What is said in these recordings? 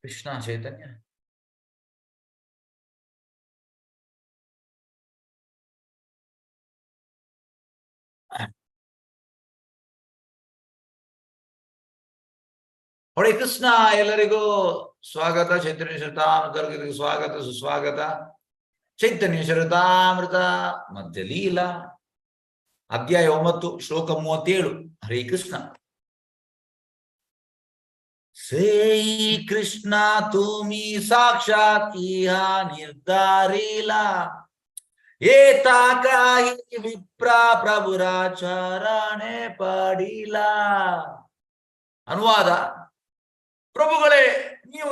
ಕೃಷ್ಣ ಚೈತನ್ಯ ಹರೇ ಕೃಷ್ಣ. ಎಲ್ಲರಿಗೂ ಸ್ವಾಗತ. ಚೈತನ್ಯ ಚರಿತಾಮೃತರಿಗೆ ಸ್ವಾಗತ ಸುಸ್ವಾಗತ. ಚೈತನ್ಯ ಚರಿತಾಮೃತ ಮಧ್ಯ ಲೀಲಾ ಅಧ್ಯಾಯ 9 ಶ್ಲೋಕ 37. ಹರೇ ಕೃಷ್ಣ. ಶ್ರೀ ಕೃಷ್ಣ ತುಮಿ ಸಾಕ್ಷಾತ್ ಇಹ ನಿರ್ಧಾರಿಲಾ ಏತಾ ಕಾಹಿ ವಿಪ್ರ ಪ್ರಭುರಾಚರಣೆ ಪಡಿಲಾ. ಅನುವಾದ: ಪ್ರಭುಗಳೇ, ನೀವು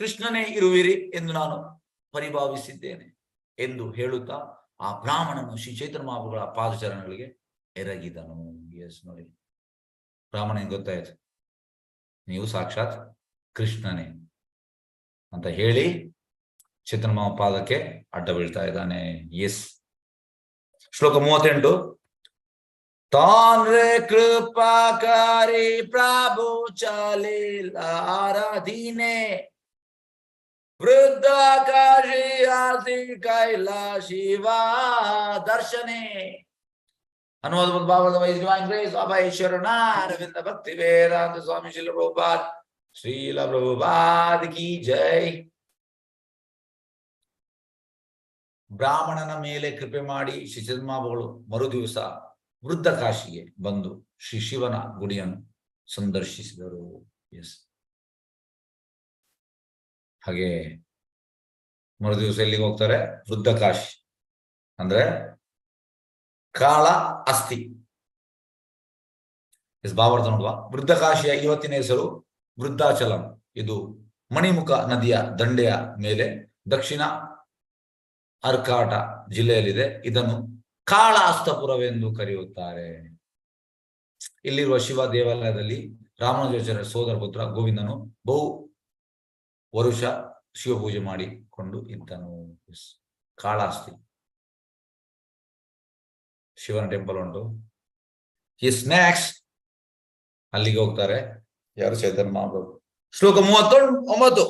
ಕೃಷ್ಣನೇ ಇರುವಿರಿ ಎಂದು ನಾನು ಪರಿಭಾವಿಸಿದ್ದೇನೆ ಎಂದು ಹೇಳುತ್ತಾ ಆ ಬ್ರಾಹ್ಮಣನು ಶ್ರೀ ಚೈತನ್ಯ ಮಹಾಪ್ರಭುಗಳ ಪಾದಚರಣಗಳಿಗೆ ಎರಗಿದನು. ಎಸ್, ನೋಡಿ, ಬ್ರಾಹ್ಮಣ ಗೊತ್ತಾಯ್ತು, ನೀವು ಸಾಕ್ಷಾತ್ ಕೃಷ್ಣನೇ ಅಂತ ಹೇಳಿ ಚೈತನ್ಯ ಮಹಾಪ್ರಭುಗಳ ಪಾದಕ್ಕೆ ಅಡ್ಡ ಬೀಳ್ತಾ ಇದ್ದಾನೆ. ಎಸ್. ಶ್ಲೋಕ 38. ತಾನ್ರೆ ಕೃಪಾಕಾರಿ ಪ್ರಭು ಚಲಿಲಾರಧೀನೆ ವೃದ್ಧ ಕಾಶಿ ಕೈಲಾ ಶಿವ ದರ್ಶನೆ. ಅನುವಾದ: ಭಾಗವತ ಶರಣ ಅರವಿಂದ ಭಕ್ತಿ ವೇದಾಂತ ಸ್ವಾಮಿ ಶ್ರೀಲ ಪ್ರಭುಪಾದ್ ಕಿ ಜೈ. ಬ್ರಾಹ್ಮಣನ ಮೇಲೆ ಕೃಪೆ ಮಾಡಿ ಶ್ರೀ ಚೈತನ್ಯ ಮರು ದಿವಸ ವೃದ್ಧ ಕಾಶಿಗೆ ಬಂದು ಶ್ರೀ ಶಿವನ ಗುಡಿಯನ್ನು ಸಂದರ್ಶಿಸಿದರು. ಎಸ್. ಹಾಗೆ ಮರು ದಿವಸ ಎಲ್ಲಿಗೆ ಹೋಗ್ತಾರೆ? ವೃದ್ಧ ಕಾಶಿ ಅಂದ್ರೆ ಕಾಳ ಅಸ್ಥಿ. ಎಸ್, ಭಾವಾರ್ಥ ನೋಡುವ. ವೃದ್ಧ ಕಾಶಿಯ ಇವತ್ತಿನ ಹೆಸರು ವೃದ್ಧಾಚಲಂ. ಇದು ಮಣಿಮುಖ ನದಿಯ ದಂಡೆಯ ಮೇಲೆ ದಕ್ಷಿಣ ಅರ್ಕಾಟ ಜಿಲ್ಲೆಯಲ್ಲಿದೆ. ಇದನ್ನು ಕಾಳಹಸ್ತಪುರವೆಂದು ಕರೆಯುತ್ತಾರೆ. ಇಲ್ಲಿರುವ ಶಿವ ದೇವಾಲಯದಲ್ಲಿ ರಾಮಾನುಜಾಚಾರ್ಯ ಸೋದರ ಪುತ್ರ ಗೋವಿಂದನು ಬಹು ವರುಷ ಶಿವಪೂಜೆ ಮಾಡಿಕೊಂಡು ಇದ್ದನು. ಕಾಳಹಸ್ತಿ ಶಿವನ ಟೆಂಪಲ್ ಉಂಟು. ಈ ಸ್ನ್ಯಾಕ್ಸ್ ಅಲ್ಲಿಗೆ ಹೋಗ್ತಾರೆ. ಯಾರು? ಚೈತನ್ಯ ಮಹಾಪ್ರಭು. ಶ್ಲೋಕ 39.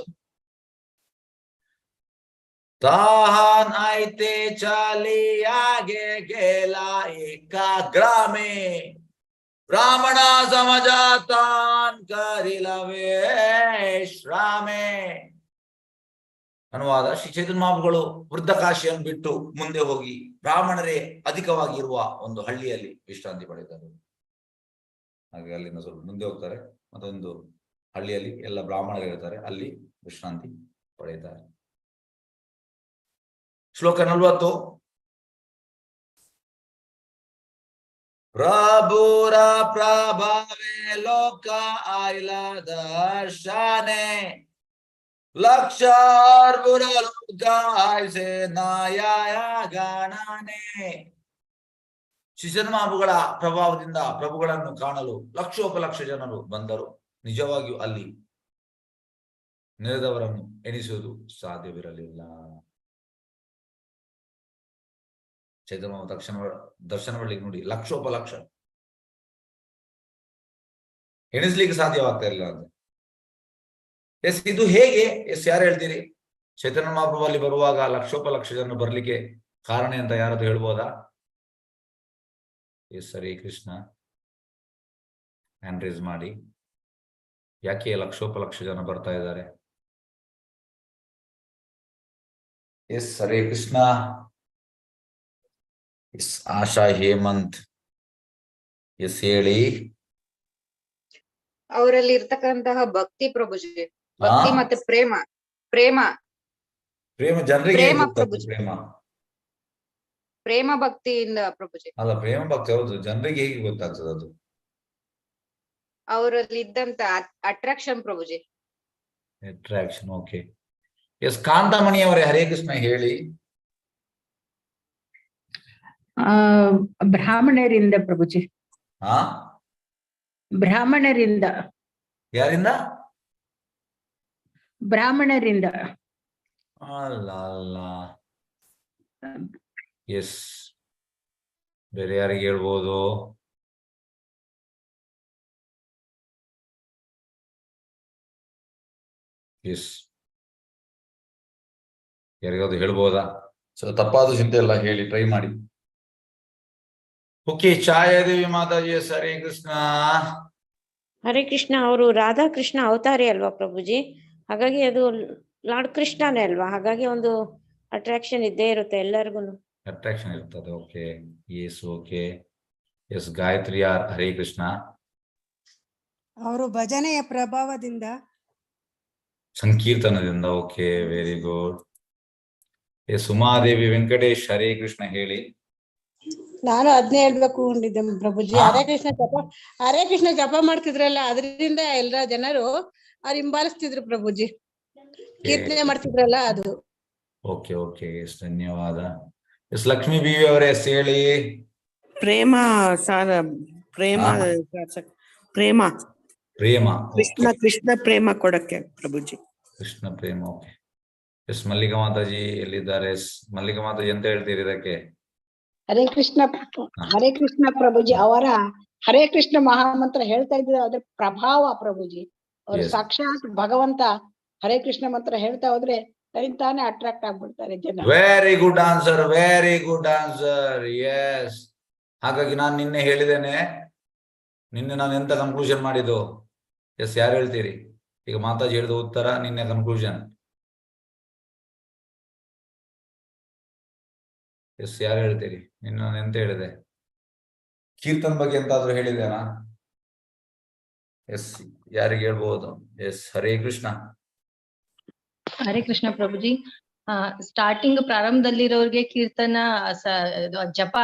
ತಾನ್ ಐತೆ ಚಾಲಿಯಾಗೆ ಗೆಲಾ ಏಕಾಗ್ರಾಮೆ ಬ್ರಾಹ್ಮಣ ಸಮಜಾತಾನ್ ಕರಿಲವೇ ಶ್ರಾಮೆ. ಅನುವಾದ: ಶ್ರೀ ಚೈತನ್ಯ ಮಹಾಪ್ರಭುಗಳು ವೃದ್ಧ ಕಾಶಿಯನ್ನು ಬಿಟ್ಟು ಮುಂದೆ ಹೋಗಿ ಬ್ರಾಹ್ಮಣರೇ ಅಧಿಕವಾಗಿರುವ ಒಂದು ಹಳ್ಳಿಯಲ್ಲಿ ವಿಶ್ರಾಂತಿ ಪಡೆದರು. ಹಾಗೆ ಅಲ್ಲಿಂದ ಸ್ವಲ್ಪ ಮುಂದೆ ಹೋಗ್ತಾರೆ, ಮತ್ತೊಂದು ಹಳ್ಳಿಯಲ್ಲಿ ಎಲ್ಲ ಬ್ರಾಹ್ಮಣರು ಇರ್ತಾರೆ, ಅಲ್ಲಿ ವಿಶ್ರಾಂತಿ ಪಡೆಯುತ್ತಾರೆ. ಶ್ಲೋಕ 40. ಪ್ರಭುರ ಪ್ರಭಾವೇ ಲೋಕ ಆಯ್ಲ ದರ್ಶನೆ ಲಕ್ಷಾರ್ಬುರ ಲೋಕಾಯ್ಸೆ ನಾಯಾಯ ಗಣನೆ. ಶಿಶನ್ ಮಹಾಪ್ರಭುಗಳ ಪ್ರಭಾವದಿಂದ ಪ್ರಭುಗಳನ್ನು ಕಾಣಲು ಲಕ್ಷೋಪಲಕ್ಷ ಜನರು ಬಂದರು. ನಿಜವಾಗಿಯೂ ಅಲ್ಲಿ ನೆರೆದವರನ್ನು ಎಣಿಸುವುದು ಸಾಧ್ಯವಿರಲಿಲ್ಲ. ಚೈತನ್ಯ ದರ್ಶನ ಮಾಡಲಿಕ್ಕೆ ನೋಡಿ ಲಕ್ಷೋಪಲಕ್ಷ, ಎಣಿಸ್ಲಿಕ್ಕೆ ಸಾಧ್ಯವಾಗ್ತಾ ಇಲ್ಲ ಅಂತ. ಎಸ್, ಇದು ಹೇಗೆ? ಯಾರು ಹೇಳ್ತೀರಿ? ಚೈತನ್ಯ ಮಹಾಪ್ರಭು ಅಲ್ಲಿ ಬರುವಾಗ ಲಕ್ಷೋಪಲಕ್ಷ ಜನ ಬರ್ಲಿಕ್ಕೆ ಕಾರಣ ಅಂತ ಯಾರಾದ್ರೂ ಹೇಳ್ಬೋದಾ? Yes, Hare Krishna. Hand raise ಮಾಡಿ. ಯಾಕೆ ಲಕ್ಷೋಪಲಕ್ಷ ಜನ ಬರ್ತಾ ಇದ್ದಾರೆ? ಎಸ್, ಹರೇ ಕೃಷ್ಣ. ಎಸ್, ಆಶಾ ಹೇಮಂತ್. ಎಸ್, ಹೇಳಿ. ಅವರಲ್ಲಿ ಇರ್ತಕ್ಕಂತಹ ಭಕ್ತಿ ಪ್ರಭುಜಿ, ಭಕ್ತಿ ಮತ್ತೆ ಪ್ರೇಮ ಪ್ರೇಮ ಪ್ರೇಮ ಜನರಿಗೆ ಪ್ರೇಮ ಭಕ್ತಿಯಿಂದ ಪ್ರಭುಜಿ. ಅಲ್ಲ, ಪ್ರೇಮ ಭಕ್ತಿ ಹೌದು, ಜನರಿಗೆ ಹೇಗೆ ಗೊತ್ತಾಗ್ತದೆ ಅದು? ಅವರಲ್ಲಿ ಇದ್ದಂತ ಅಟ್ರಾಕ್ಷನ್ ಪ್ರಭುಜಿ. ಅಟ್ರಾಕ್ಷನ್. ಓಕೆ. ಎಸ್, ಕಾಂತಮಣಿಯವರೇ, ಹರೇ ಕೃಷ್ಣ, ಹೇಳಿ. ಬ್ರಾಹ್ಮಣರಿಂದ ಪ್ರಭುಜಿ. ಬ್ರಾಹ್ಮಣರಿಂದ. ಯಾರಿಂದ? ಬ್ರಾಹ್ಮಣರಿಂದ. ಅಲ್ಲ ಅಲ್ಲ. ಎಸ್, ಬೇರೆ ಯಾರಿಗೆ ಹೇಳ್ಬೋದು? ಎಸ್, ಯಾರಿಗಾದ್ರು ಹೇಳ್ಬೋದಾ? ಸೊ ತಪ್ಪಾದ ಚಿಂತೆ ಎಲ್ಲ ಹೇಳಿ, ಟ್ರೈ ಮಾಡಿ. ಓಕೆ, ಛಾಯಾದೇವಿ ಮಾತಾಜಿ, ಹರೇ ಕೃಷ್ಣ. ಹರೇ ಕೃಷ್ಣ. ಅವರು ರಾಧಾಕೃಷ್ಣ ಅವತಾರಿ ಅಲ್ವಾ ಪ್ರಭುಜಿ, ಹಾಗಾಗಿ ಅದು ಲಾರ್ಡ್ ಕೃಷ್ಣನೇ ಅಲ್ವಾ, ಹಾಗಾಗಿ ಒಂದು ಅಟ್ರಾಕ್ಷನ್ ಇದ್ದೇ ಇರುತ್ತೆ ಎಲ್ಲರಿಗೂ. ಅಟ್ರಾಕ್ಷನ್ ಇರ್ತದೆ. Okay, yes, okay, yes. Gayatri R, Hare Krishna. ಅವರು ಭಜನೆಯ ಪ್ರಭಾವದಿಂದ, ಸಂಕೀರ್ತನದಿಂದ. Okay, very good. Yes. Umadevi Venkatesh, Hare Krishna ಹೇಳಿ. ನಾನು ಅದನ್ನೇ ಹೇಳ್ಬೇಕು ಅಂದಿದ್ದೆ ಪ್ರಭುಜಿ. ಹರೇ ಕೃಷ್ಣ ಜಪ ಮಾಡ್ತಿದ್ರಲ್ಲ, ಅದರಿಂದ ಎಲ್ಲರ ಜನರು ಅವ್ರು ಹಿಂಬಾಲಿಸ್ತಿದ್ರು ಪ್ರಭುಜಿ, ಕೀರ್ತನೆ ಮಾಡ್ತಿದ್ರಲ್ಲ ಅದು. ಓಕೆ, ಓಕೆ, ಎಸ್, ಧನ್ಯವಾದ. ಎಸ್. ಲಕ್ಷ್ಮೀ ಬಿ ಅವರೇ, ಎಸ್ ಹೇಳಿ. ಪ್ರೇಮ ಸಾರ, ಪ್ರೇಮ ಪ್ರೇಮ ಪ್ರೇಮ, ಕೃಷ್ಣ ಪ್ರೇಮ ಕೊಡಕ್ಕೆ ಪ್ರಭುಜಿ. ಕೃಷ್ಣ ಪ್ರೇಮ. Okay, yes. ಮಲ್ಲಿಕಾ ಮಾತಾಜಿ ಎಲ್ಲಿದ್ದಾರೆ? ಎಸ್. ಮಲ್ಲಿಕಾ ಮಾತಾಜಿ ಅಂತ ಹೇಳ್ತೀರಿ ಇದಕ್ಕೆ? ಹರೇ ಕೃಷ್ಣ ಪ್ರಭುಜಿ. ಅವರ ಹರೇ ಕೃಷ್ಣ ಮಹಾಮಂತ್ರ ಹೇಳ್ತಾ ಇದ್ರೆ ಅದ್ರ ಪ್ರಭಾವ ಪ್ರಭುಜಿ. ಅವ್ರು ಸಾಕ್ಷಾತ್ ಭಗವಂತ ಹರೇ ಕೃಷ್ಣ ಮಂತ್ರ ಹೇಳ್ತಾ ಹೋದ್ರೆ ತಾನೇ ಅಟ್ರಾಕ್ಟ್ ಆಗ್ಬಿಡ್ತಾರೆ ಜನ. Very good answer, very good answer. Yes, ಹಾಗಾಗಿ ನಾನು ನಿನ್ನೆ ಹೇಳಿದ್ದೇನೆ. ನಿನ್ನೆ ನಾನು ಎಂತ ಕನ್ಕ್ಲೂಷನ್ ಮಾಡಿದ್ದು? ಎಸ್, ಯಾರು ಹೇಳ್ತೀರಿ? ಈಗ ಮಾತಾಜಿ ಹೇಳಿದ ಉತ್ತರ, ನಿನ್ನೆ ಕನ್ಕ್ಲೂಷನ್. ಎಸ್, ಯಾರು ಹೇಳ್ತೀರಿ? ನಿನ್ನೆ ನಾನು ಎಂತ ಹೇಳಿದೆ? ಕೀರ್ತನ್ ಬಗ್ಗೆ ಎಂತಾದ್ರೂ ಹೇಳಿದ್ದೇನಾ? ಎಸ್, ಯಾರಿಗೆ ಹೇಳ್ಬಹುದು? ಎಸ್, ಹರೇ ಕೃಷ್ಣ. ಹರೇ ಕೃಷ್ಣ ಪ್ರಭುಜಿ. ಸ್ಟಾರ್ಟಿಂಗ್ ಪ್ರಾರಂಭದಲ್ಲಿರೋರ್ಗೆ ಕೀರ್ತನ, ಜಪ,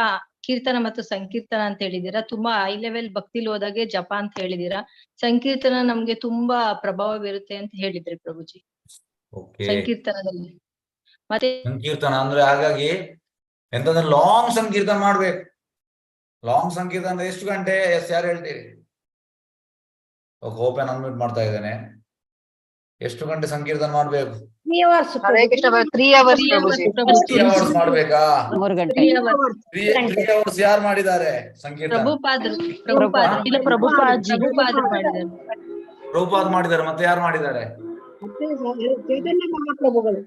ಕೀರ್ತನ ಮತ್ತು ಸಂಕೀರ್ತನ ಅಂತ ಹೇಳಿದೀರಾ. ತುಂಬಾ ಹೈ ಲೆವೆಲ್ ಭಕ್ತಿಲಿ ಹೋದಾಗೆ ಜಪ ಅಂತ ಹೇಳಿದೀರಾ. ಸಂಕೀರ್ತನ ನಮ್ಗೆ ತುಂಬಾ ಪ್ರಭಾವ ಬೀರುತ್ತೆ ಅಂತ ಹೇಳಿದ್ರಿ ಪ್ರಭುಜಿ. ಸಂಕೀರ್ತನದಲ್ಲಿ ಮತ್ತೆ ಸಂಕೀರ್ತನ ಅಂದ್ರೆ ಹಾಗಾಗಿ ಎಂತಂದ್ರೆ ಲಾಂಗ್ ಸಂಕೀರ್ತನ ಮಾಡ್ಬೇಕು. ಲಾಂಗ್ ಸಂಕೀರ್ತನ ಎಷ್ಟು ಗಂಟೆ? ಎಸ್, ಯಾರು ಹೇಳ್ತೀರಿ? ಓಪನ್ ಅನ್ಮ್ಯೂಟ್ ಮಾಡ್ತಾ ಇದ್ದೇನೆ. ಎಷ್ಟು ಗಂಟೆ ಸಂಕೀರ್ತನ ಮಾಡ್ಬೇಕು? 3 hours. 3 hours ಮಾಡ್ಬೇಕಾ? 3 ಗಂಟೆ. 3 hours ಯಾರು ಮಾಡಿದ್ದಾರೆ ಸಂಕೀರ್ತನ? ಪ್ರಭುಪಾದ್ ಮಾಡಿದ್ದಾರೆ. ಮತ್ತೆ ಯಾರು ಮಾಡಿದ್ದಾರೆ? ಚೈತನ್ಯ ಮಹಾಪ್ರಭುಗಳು.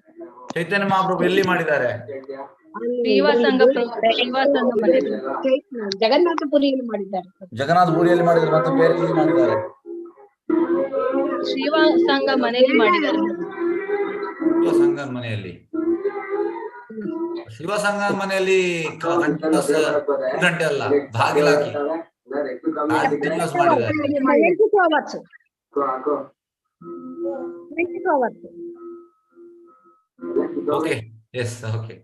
ಚೈತನ್ಯ ಮಹಾಪ್ರಭು ಎಲ್ಲಿ ಮಾಡಿದ್ದಾರೆ? ಜಗನ್ನಾಥಪುರಿಯಲ್ಲಿ ಮಾಡಿದ್ದಾರೆ. ಜಗನ್ನಾಥಪುರಿಯಲ್ಲಿ ಮಾಡಿದ್ದಾರೆ. ಮತ್ತೆ ಬೇರೆ ಎಲ್ಲಿ ಮಾಡಿದ್ದಾರೆ? ಶಿವಸಂಗ ಮನೆಯಲ್ಲಿ ಮಾಡಿದ್ದಾರೆ. ಶಿವಸಂಗನ ಮನೆಯಲ್ಲಿ. ಶಿವಸಂಗನ ಮನೆಯಲ್ಲಿ ಕಂಟಿನ್ಯೂಸ್ 2 ಗಂಟೆ ಅಲ್ಲ, ಬಾಗಿಲಾಕಿ ಕಂಟಿನ್ಯೂಸ್ ಮಾಡಿದ್ದಾರೆ. ಓಕೆ, ಎಸ್, ಓಕೆ,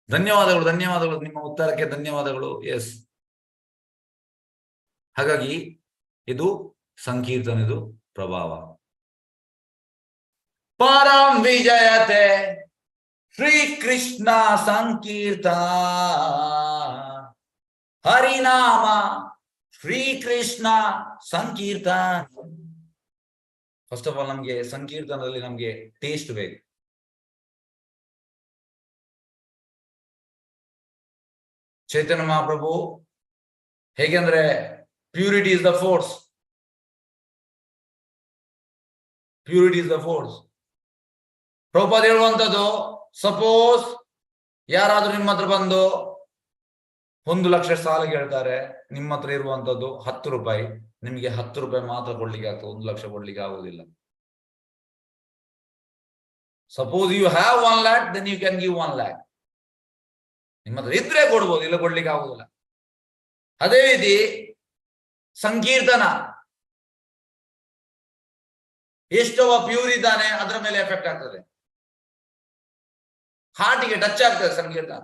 ಧನ್ಯವಾದಗಳು, ಧನ್ಯವಾದಗಳು ನಿಮ್ಮ ಉತ್ತರಕ್ಕೆ, ಧನ್ಯವಾದಗಳು. ಎಸ್, ಹಾಗಾಗಿ ಇದು ಸಂಕೀರ್ತನದು ಪ್ರಭಾವ. ಪರಂ ವಿಜಯತೆ ಶ್ರೀಕೃಷ್ಣ ಸಂಕೀರ್ತನ, ಹರಿನಾಮ ಶ್ರೀಕೃಷ್ಣ ಸಂಕೀರ್ತನ. ಫಸ್ಟ್ ಆಫ್ ಆಲ್ ನಮ್ಗೆ ಸಂಕೀರ್ತನದಲ್ಲಿ ನಮ್ಗೆ ಟೇಸ್ಟ್ ಬೇಕು. ಚೈತನ್ಯ ಮಹಾಪ್ರಭು ಹೇಗೆಂದ್ರೆ purity is the force. Purity is the force. Prabhupada ಹೇಳುವಂಥದ್ದು, ಸಪೋಸ್ ಯಾರಾದ್ರೂ ನಿಮ್ಮ ಹತ್ರ ಬಂದು 1 ಲಕ್ಷ ಸಾಲ ಕೇಳ್ತಾರೆ, ನಿಮ್ಮ ಹತ್ರ ಇರುವಂತದ್ದು 10 ರೂಪಾಯಿ, ನಿಮಗೆ 10 ರೂಪಾಯಿ ಮಾತ್ರ ಕೊಡ್ಲಿಕ್ಕೆ ಆಗ್ತದೆ, 1 ಲಕ್ಷ ಕೊಡ್ಲಿಕ್ಕೆ ಆಗುದಿಲ್ಲ. Suppose you have 1 lakh, then you can give 1 lakh. ನಿಮ್ಮ ಹತ್ರ ಇದ್ರೆ ಕೊಡ್ಬೋದು, ಇಲ್ಲ ಕೊಡ್ಲಿಕ್ಕೆ ಆಗುದಿಲ್ಲ. ಅದೇ ರೀತಿ ಸಂಕೀರ್ತನ ಎಷ್ಟವ ಪ್ಯೂರ್ ಇದ್ದಾನೆ ಅದರ ಮೇಲೆ ಎಫೆಕ್ಟ್ ಆಗ್ತದೆ. ಹಾರ್ಟಿಗೆ ಟಚ್ ಆಗ್ತದೆ ಸಂಕೀರ್ತನ.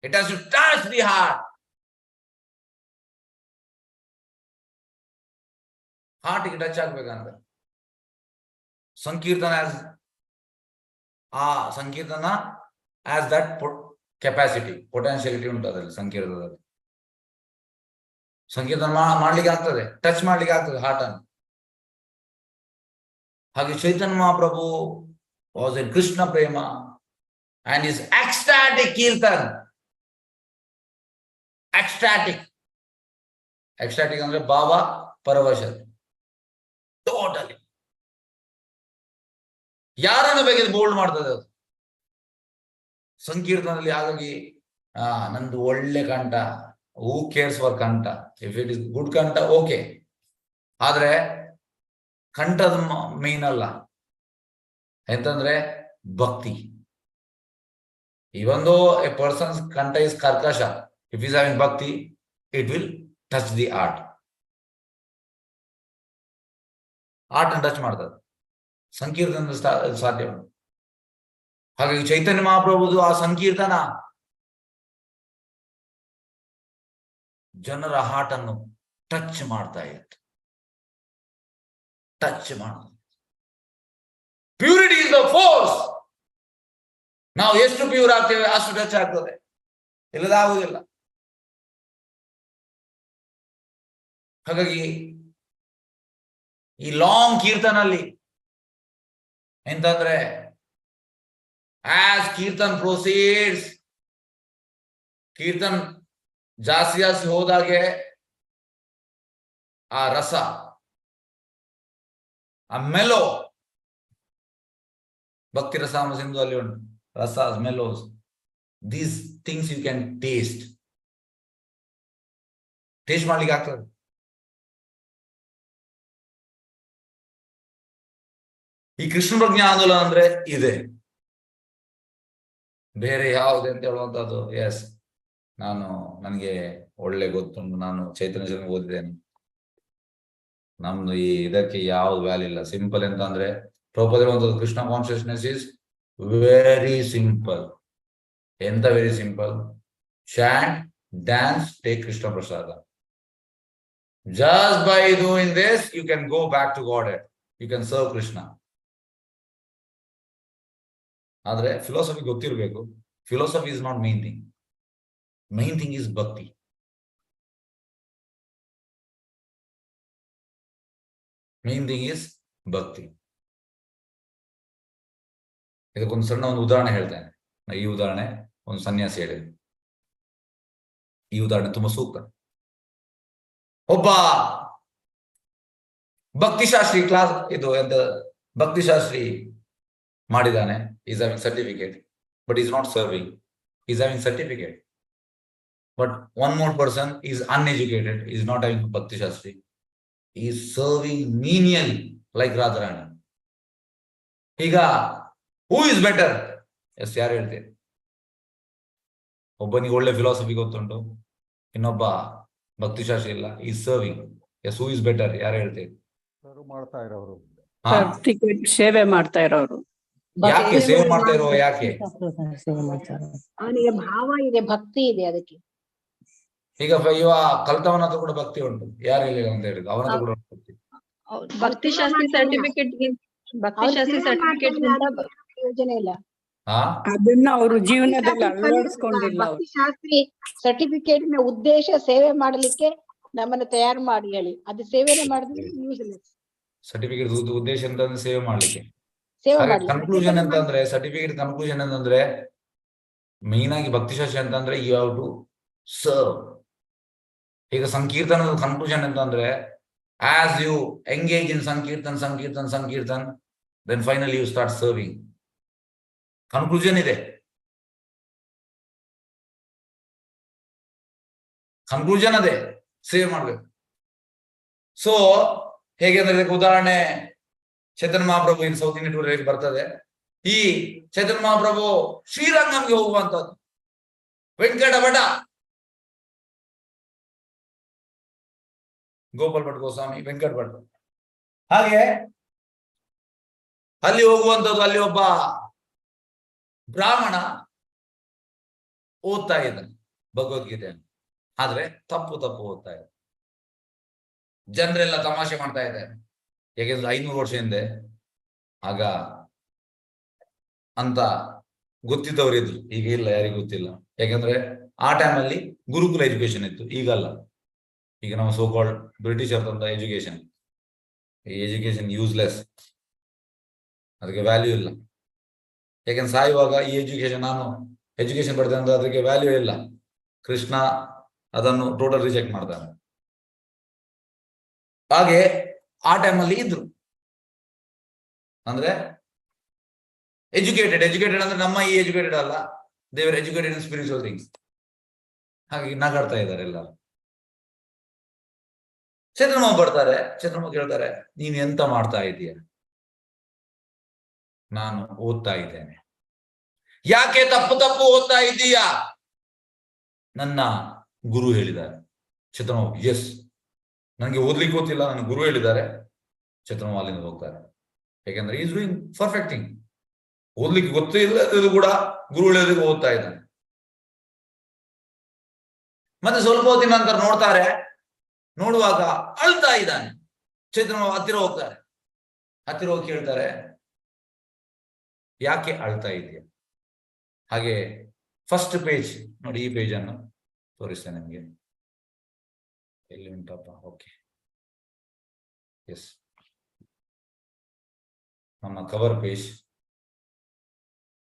It has to touch the heart. ಹಾರ್ಟಿಗೆ ಟಚ್ ಆಗ್ಬೇಕಂತ ಸಂಕೀರ್ತನ ಸಂಕೀರ್ತನ ಆಸ್ ದಟ್ ಕೆಪಾಸಿಟಿ, ಪೊಟೆನ್ಶಿಯಾಲಿಟಿ ಉಂಟು ಅದರಲ್ಲಿ. ಸಂಕೀರ್ತನದಲ್ಲಿ ಸಂಕೀರ್ತನ ಮಾಡ್ಲಿಕ್ಕೆ ಆಗ್ತದೆ, ಟಚ್ ಮಾಡ್ಲಿಕ್ಕೆ ಆಗ್ತದೆ ಹಾರ್ಟ್ ಅನ್ನು. ಹಾಗೆ Chaitanya Mahaprabhu was in Krishna prema and is ecstatic kirtan. Ecstatic ಅಂದ್ರೆ ಭಾವ ಪರವಶ, ಟೋಟಲಿ ಯಾರನ್ನು ಬೇಕಾದ್ರೆ ಬೋಲ್ಡ್ ಮಾಡ್ತದೆ ಅದು ಸಂಕೀರ್ತನದಲ್ಲಿ. ಹಾಗಾಗಿ ನಂದು ಒಳ್ಳೆ ಕಂಠ, ಹೂ ಕೇರ್ಸ್ ಫಾರ್ ಕಂಠ, ಇಫ್ ಇಟ್ ಇಸ್ ಗುಡ್ ಕಂಠ ಓಕೆ, ಆದ್ರೆ ಕಂಠದ ಮೇನ್ ಅಲ್ಲ ಎಂತಂದ್ರೆ ಭಕ್ತಿ. Even though a person's kanta is karkasha, if he is having bhakti, it will touch the art. Art and touch ಮಾಡ್ತದೆ ಸಂಕೀರ್ತನ ಸಾಧ್ಯ. ಹಾಗಾಗಿ ಚೈತನ್ಯ ಮಹಾಪ್ರಭುದು ಆ ಸಂಕೀರ್ತನ ಜನರ ಹಾರ್ಟ್ ಅನ್ನು ಟಚ್ ಮಾಡ್ತಾ ಇತ್ತು. ಟಚ್ ಮಾಡ್ತಾ ಪ್ಯೂರಿಟಿ ಇಸ್ ದ ಫೋರ್ಸ್. ನಾವು ಎಷ್ಟು ಪ್ಯೂರ್ ಆಗ್ತೇವೆ ಅಷ್ಟು ಟಚ್ ಆಗ್ತದೆ, ಇಲ್ಲದಾಗುವುದಿಲ್ಲ. ಹಾಗಾಗಿ ಈ ಲಾಂಗ್ ಕೀರ್ತನಲ್ಲಿ ಎಂತಂದ್ರೆ ಆಸ್ ಕೀರ್ತನ್ ಪ್ರೊಸೀಡ್ಸ್, ಕೀರ್ತನ್ ಜಾಸ್ತಿ ಜಾಸ್ತಿ ಹೋದಾಗೆ ಆ ರಸ, ಆ ಮೆಲೋ, ಭಕ್ತಿ ರಸಾಮ ಸಿಂಧು ಅಲ್ಲಿ ಉಂಟು, rasas, mellows, these things you can taste ಮಾಡ್ಲಿಕ್ಕೆ ಆಗ್ತದೆ. ಈ ಕೃಷ್ಣ ಪ್ರಜ್ಞಾ ಆಂದೋಲನ ಅಂದ್ರೆ ಇದೆ, ಬೇರೆ ಯಾವ್ದು ಅಂತ ಹೇಳುವಂತದ್ದು. ಎಸ್, ನನಗೆ ಒಳ್ಳೆ ಗೊತ್ತುಂಟು, ನಾನು ಚೈತನ್ಯ ಚರಣ ಓದಿದ್ದೇನೆ, ನಮ್ದು ಈ ಇದಕ್ಕೆ ಯಾವ್ದು ವ್ಯಾಲ್ಯೂ ಇಲ್ಲ. ಸಿಂಪಲ್ ಎಂತ ಅಂದ್ರೆ Prabhupada Krishna consciousness is very simple. Enta very simple. Chant, dance, take Krishna Prasada. Just by doing this, you can go back to Godhead. You can serve Krishna. Adre philosophy ಗೊತ್ತಿರಬೇಕು. Philosophy is not main thing. Main thing is bhakti. Main thing is bhakti. ಇದಕ್ಕೊಂದು ಸಣ್ಣ ಒಂದು ಉದಾಹರಣೆ ಹೇಳ್ತೇನೆ. ಈ ಉದಾಹರಣೆ ಒಂದು ಸನ್ಯಾಸಿ ಹೇಳಿದೆ. ಈ ಉದಾಹರಣೆ ತುಂಬಾ ಸೂಕ್ತ. ಒಬ್ಬ ಭಕ್ತಿಶಾಸ್ತ್ರಿ ಕ್ಲಾಸ್ ಇದು ಎಂತ ಭಕ್ತಿಶಾಸ್ತ್ರಿ ಮಾಡಿದಾನೆ, is having certificate, but is not serving. Is having certificate, but one more person is uneducated, is not having Bhaktishastri, is serving menial like Radharani. ಈಗ ಹೂ ಇಸ್ ಬೆಟರ್? ಎಸ್, ಯಾರು ಹೇಳ್ತೇನೆ? ಒಬ್ಬನಿಗೆ ಒಳ್ಳೆ ಫಿಲಾಸಫಿ ಗೊತ್ತುಂಟು, ಇನ್ನೊಬ್ಬ ಭಕ್ತಿಶಾಸ್ತ್ರಿ ಇಲ್ಲ, is serving. Yes, who is better? ಯಾರು ಹೇಳ್ತೇನೆ? ಮಾಡ್ತಾ ಇರೋರು, ಸೇವೆ ಮಾಡ್ತಾ ಇರೋರು. ಯಾಕೆ ಸೇವೆ ಮಾಡ್ತಾ ಇರೋ? ಯಾಕೆ? ಅವನಿಗೆ ಭಾವ ಇದೆ, ಭಕ್ತಿ ಇದೆ ಅದಕ್ಕೆ. ಈಗ ಇವ ಕಲ್ತವನ ಹತ್ರ ಕೂಡ ಭಕ್ತಿ ಉಂಟು, ಯಾರು ಹೇಳಿಲ್ಲ ಅಂತ ಹೇಳಿದ್ರು, ಅವನ ಹತ್ರ ಕೂಡ ಭಕ್ತಿ. ಭಕ್ತಿಶಾಸ್ತ್ರಿ ಸರ್ಟಿಫಿಕೇಟ್ ಯೋಜನೆ ಇಲ್ಲ, ಅದನ್ನ ಅವರು ಜೀವನದಲ್ಲಿ ಅಳವಡಿಸ್ಕೊಂಡಿಲ್ಲ. ಭಕ್ತಿಶಾಸ್ತ್ರಿ ಸರ್ಟಿಫಿಕೇಟ್ ನ ಉದ್ದೇಶ ಸೇವೆ ಮಾಡಲಿಕ್ಕೆ ನಮ್ಮನ್ನು ತಯಾರು ಮಾಡಿ ಹೇಳಿ, ಅದು ಸೇವೆನೇ ಮಾಡಿದ್ರೆ ಯೂಸ್ಲೆಸ್. ಸರ್ಟಿಫಿಕೇಟ್ ಉದ್ದೇಶ ಅಂತಂದ್ರೆ ಸೇವೆ ಮಾಡ್ಲಿಕ್ಕೆ. ಸೇವೆ ಮಾಡಿ ಕನ್ಕ್ಲೂಷನ್ ಅಂತಂದ್ರೆ ಸರ್ಟಿಫಿಕೇಟ್ ಕನ್ಕ್ಲೂಷನ್ ಅಂತಂದ್ರೆ ಮೇನ್ ಆಗಿ ಭಕ್ತಿಶಾಸ್ತ್ರಿ ಅಂತಂದ್ರೆ ಯು ಹ್ಯಾವ್ ಟು ಸರ್ವ್. ಈಗ ಸಂಕೀರ್ತನದ ಕನ್ಕ್ಲೂಷನ್ ಅಂತಂದ್ರೆ as you engage in sankirtan then finally you start serving. Conclusion ಇದೆ, ಕನ್ಕ್ಲೂಷನ್ ಅದೇ, ಸೇವ್ ಮಾಡ್ಬೇಕು. ಸೊ ಹೇಗೆ ಅಂದ್ರೆ ಇದಕ್ಕೆ ಉದಾಹರಣೆ ಚೈತನ್ಯ ಮಹಾಪ್ರಭು ಇನ್ ಸೌತ್ ಇಂಡಿಯನ್ ಟೂರ್ ಬರ್ತದೆ. ಈ ಚೈತನ್ಯ ಮಹಾಪ್ರಭು ಶ್ರೀರಂಗಂಗೆ ಹೋಗುವಂತದ್ದು, ವೆಂಕಟ ಭಟ, ಗೋಪಾಲ್ ಭಟ್ ಗೋಸ್ವಾಮಿ, ವೆಂಕಟ ಭಟ್, ಹಾಗೆ ಅಲ್ಲಿ ಹೋಗುವಂಥದ್ದು. ಅಲ್ಲಿ ಒಬ್ಬ ಬ್ರಾಹ್ಮಣ ಓದ್ತಾ ಇದ್ದಾನೆ ಭಗವದ್ಗೀತೆಯನ್ನು, ಆದ್ರೆ ತಪ್ಪು ಓದ್ತಾ ಇದ್ದಾನೆ. ಜನರೆಲ್ಲ ತಮಾಷೆ ಮಾಡ್ತಾ ಇದ್ದಾರೆ. ಯಾಕೆಂದ್ರೆ 500 ವರ್ಷ ಹಿಂದೆ ಆಗ ಅಂತ ಗೊತ್ತಿದ್ದವರು ಇದ್ರು, ಈಗ ಇಲ್ಲ, ಯಾರಿಗೂ ಗೊತ್ತಿಲ್ಲ. ಯಾಕಂದ್ರೆ ಆ ಟೈಮಲ್ಲಿ ಗುರುಕುಲ ಎಜುಕೇಶನ್ ಇತ್ತು, ಈಗಲ್ಲ. ಈಗ ನಮ್ಮ ಸೋಕಾಲ್ಡ್ ಬ್ರಿಟಿಷರ್ ತಂದ ಎಜುಕೇಶನ್, ಈ ಎಜುಕೇಶನ್ ಯೂಸ್ಲೆಸ್, ಅದಕ್ಕೆ ವ್ಯಾಲ್ಯೂ ಇಲ್ಲ. ಯಾಕೆಂದ್ರೆ ಸಾಯುವಾಗ ಈ ಎಜುಕೇಶನ್, ನಾನು ಎಜುಕೇಶನ್ ಪಡೆದ ಅಂದ್ರೆ ಅದಕ್ಕೆ ವ್ಯಾಲ್ಯೂ ಇಲ್ಲ. ಕೃಷ್ಣ ಅದನ್ನು ಟೋಟಲ್ ರಿಜೆಕ್ಟ್ ಮಾಡ್ತಾನೆ. ಹಾಗೆ ಆ ಟೈಮಲ್ಲಿ ಇದ್ರು, ಅಂದ್ರೆ ಎಜುಕೇಟೆಡ್ ಅಂದ್ರೆ ನಮ್ಮ ಈ ಎಜುಕೇಟೆಡ್ ಅಲ್ಲ, ದೇವರ್ ಎಜುಕೇಟೆಡ್ ಇನ್ ಸ್ಪಿರಿಚುವಲ್ ಥಿಂಗ್ಸ್. ಹಾಗಾಗಿ ನಗಾಡ್ತಾ ಇದ್ದಾರೆ ಎಲ್ಲ. ಚಂದ್ರಮ್ಮ ಬರ್ತಾರೆ, ಚಂದ್ರಮ್ಮ ಕೇಳ್ತಾರೆ, ನೀನ್ ಎಂತ ಮಾಡ್ತಾ ಇದೀಯ? ನಾನು ಓದ್ತಾ ಇದ್ದೇನೆ. ಯಾಕೆ ತಪ್ಪು ಓದ್ತಾ ಇದ್ದೀಯಾ? ನನ್ನ ಗುರು ಹೇಳಿದ್ದಾರೆ. ಚಂದ್ರಮ್ಮ ಎಸ್, ನನಗೆ ಓದ್ಲಿಕ್ಕೆ ಗೊತ್ತಿಲ್ಲ, ನನ್ನ ಗುರು ಹೇಳಿದ್ದಾರೆ. ಚಂದ್ರಮ್ಮ ಅಲ್ಲಿಂದ ಹೋಗ್ತಾರೆ. ಯಾಕಂದ್ರೆ ಈಸ್ ಡೂಯಿಂಗ್ ಪರ್ಫೆಕ್ಟ್ ಥಿಂಗ್. ಓದ್ಲಿಕ್ಕೆ ಗೊತ್ತಿಲ್ಲದಿದ್ರು ಕೂಡ ಗುರು ಹೇಳಿದ್ರೆ ಓದ್ತಾ ಇದ್ದಾನೆ. ಮತ್ತೆ ಸ್ವಲ್ಪ ಹೊತ್ತಿನ ನಂತರ ನೋಡುವಾಗ ಅಳ್ತಾ ಇದ್ದಾನೆ. ಚೈತನ್ಯ ಹತ್ತಿರ ಹೋಗ್ತಾರೆ, ಹತ್ತಿರ ಹೋಗಿ ಕೇಳ್ತಾರೆ, ಯಾಕೆ ಅಳ್ತಾ ಇದೆಯಾ? ಹಾಗೆ ಫಸ್ಟ್ ಪೇಜ್ ನೋಡಿ, ಈ ಪೇಜ್ ಅನ್ನು ತೋರಿಸ್ತೇನೆ ನಿಮ್ಗೆ. ಎಲ್ಲಿ ಉಂಟಪ್ಪ? ಓಕೆ, ಎಸ್, ನಮ್ಮ ಕವರ್ ಪೇಜ್.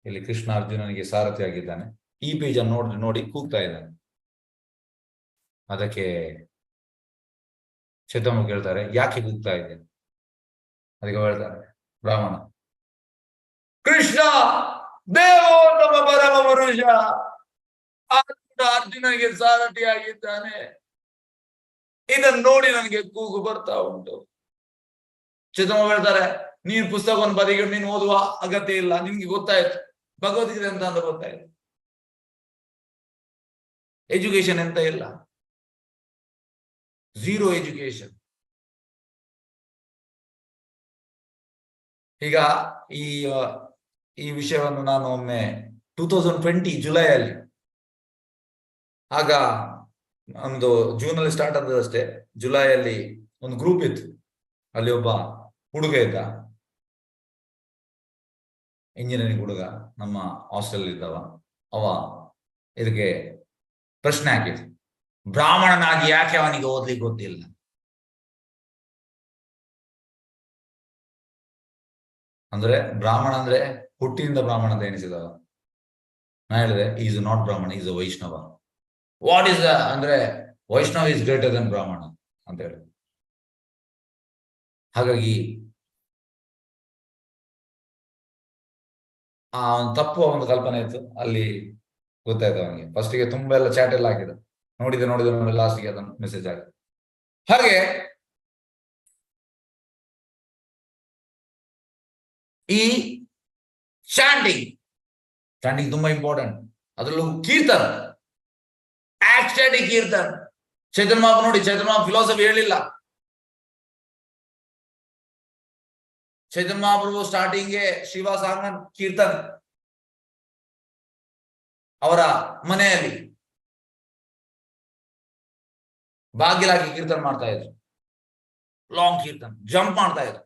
ಇಲ್ಲಿ ಕೃಷ್ಣ ಅರ್ಜುನನಿಗೆ ಸಾರಥಿ ಆಗಿದ್ದಾನೆ. ಈ ಪೇಜ್ ಅನ್ನು ನೋಡಿ ಕೂಗ್ತಾ ಇದ್ದಾನೆ. ಅದಕ್ಕೆ ಚೇತಮ್ಮ ಕೇಳ್ತಾರೆ, ಯಾಕೆ ಕೂಗ್ತಾ ಇದ್ದೆ? ಅದಕ್ಕೆ ಹೇಳ್ತಾರೆ ಬ್ರಾಹ್ಮಣ, ಕೃಷ್ಣ ದೇವೋ ನಮ್ಮ ಪರಮ ಪುರುಷ, ಅರ್ಜುನನಿಗೆ ಸಾರಥಿ ಆಗಿದ್ದಾನೆ. ಇದನ್ನು ನೋಡಿ ನನಗೆ ಕೂಗು ಬರ್ತಾ ಉಂಟು. ಚೇತಮ್ಮ ಹೇಳ್ತಾರೆ, ನೀನ್ ಪುಸ್ತಕವನ್ನು ಬದಿಗೆ ನೀನು ಓದುವ ಅಗತ್ಯ ಇಲ್ಲ, ನಿನ್ಗೆ ಗೊತ್ತಾಯ್ತು ಭಗವದ್ಗೀತೆ ಅಂತ ಗೊತ್ತಾಯ್ತು. ಎಜುಕೇಶನ್ ಎಂತ ಇಲ್ಲ, ಝೀರೋ ಎಜುಕೇಶನ್. ಈಗ ಈ ವಿಷಯವನ್ನು ನಾನು ಒಮ್ಮೆ 2020 ಜುಲೈಯಲ್ಲಿ, ಆಗ ಒಂದು ಜೂನ್ ಅಲ್ಲಿ ಸ್ಟಾರ್ಟ್ ಆದದಷ್ಟೇ, ಜುಲೈಯಲ್ಲಿ ಒಂದು ಗ್ರೂಪ್ ಇತ್ತು. ಅಲ್ಲಿ ಒಬ್ಬ ಹುಡುಗ ಇದ್ದ, ಇಂಜಿನಿಯರಿಂಗ್ ಹುಡುಗ, ನಮ್ಮ ಹಾಸ್ಟೆಲ್ ಇದ್ದವ. ಅವ ಇದಕ್ಕೆ ಪ್ರಶ್ನೆ ಹಾಕಿದ್ರು, ಬ್ರಾಹ್ಮಣನಾಗಿ ಯಾಕೆ ಅವನಿಗೆ ಓದ್ಲಿಕ್ಕೆ ಗೊತ್ತಿಲ್ಲ? ಅಂದ್ರೆ ಬ್ರಾಹ್ಮಣ ಅಂದ್ರೆ ಹುಟ್ಟಿನಿಂದ ಬ್ರಾಹ್ಮಣ ಅಂತ ಎನಿಸಿದವ. ನಾ ಹೇಳಿದೆ, is not Brahmana, is a Vaishnava. What is ಅಂದ್ರೆ ವೈಷ್ಣವ ಇಸ್ ಗ್ರೇಟರ್ ದನ್ ಬ್ರಾಹ್ಮಣ ಅಂತ ಹೇಳಿ. ಹಾಗಾಗಿ ಆ ಒಂದು ತಪ್ಪು ಒಂದು ಕಲ್ಪನೆ ಇತ್ತು ಅಲ್ಲಿ. ಗೊತ್ತಾಯ್ತು ಅವನಿಗೆ. ಫಸ್ಟಿಗೆ ತುಂಬಾ ಎಲ್ಲ ಚಾಟ್ ಎಲ್ಲ ಹಾಕಿದ, ನೋಡಿದೆ ಲಾಸ್ಟ್ಗೆ ಅದನ್ನು ಮೆಸೇಜ್ ಆಗಿದೆ. ಹಾಗೆ ಈ ಚಾಂಟಿಂಗ್ ತುಂಬಾ ಇಂಪಾರ್ಟೆಂಟ್. ಅದರಲ್ಲೂ ಕೀರ್ತನ, ಆಕ್ಸ್ಟ್ಯಾಟಿಕ್ ಕೀರ್ತನ. ಚೈತನ್ಯ ಮಹಾಪ್ರಭು ನೋಡಿ, ಚೈತನ್ಯ ಮಹಾಪ್ರಭು ಫಿಲಾಸಫಿ ಹೇಳಿಲ್ಲ. ಚೈತನ್ಯ ಮಹಾಪ್ರಭು ಸ್ಟಾರ್ಟಿಂಗ್ಗೆ ಶ್ರೀವಾಸ ಆಂಗನ್ ಕೀರ್ತನ ಅವರ ಮನೆಯಲ್ಲಿ ಬಾಗಿಲಾಗಿ ಕೀರ್ತನ ಮಾಡ್ತಾ ಇದ್ರು. ಲಾಂಗ್ ಕೀರ್ತನ, ಜಂಪ್ ಮಾಡ್ತಾ ಇದ್ರು.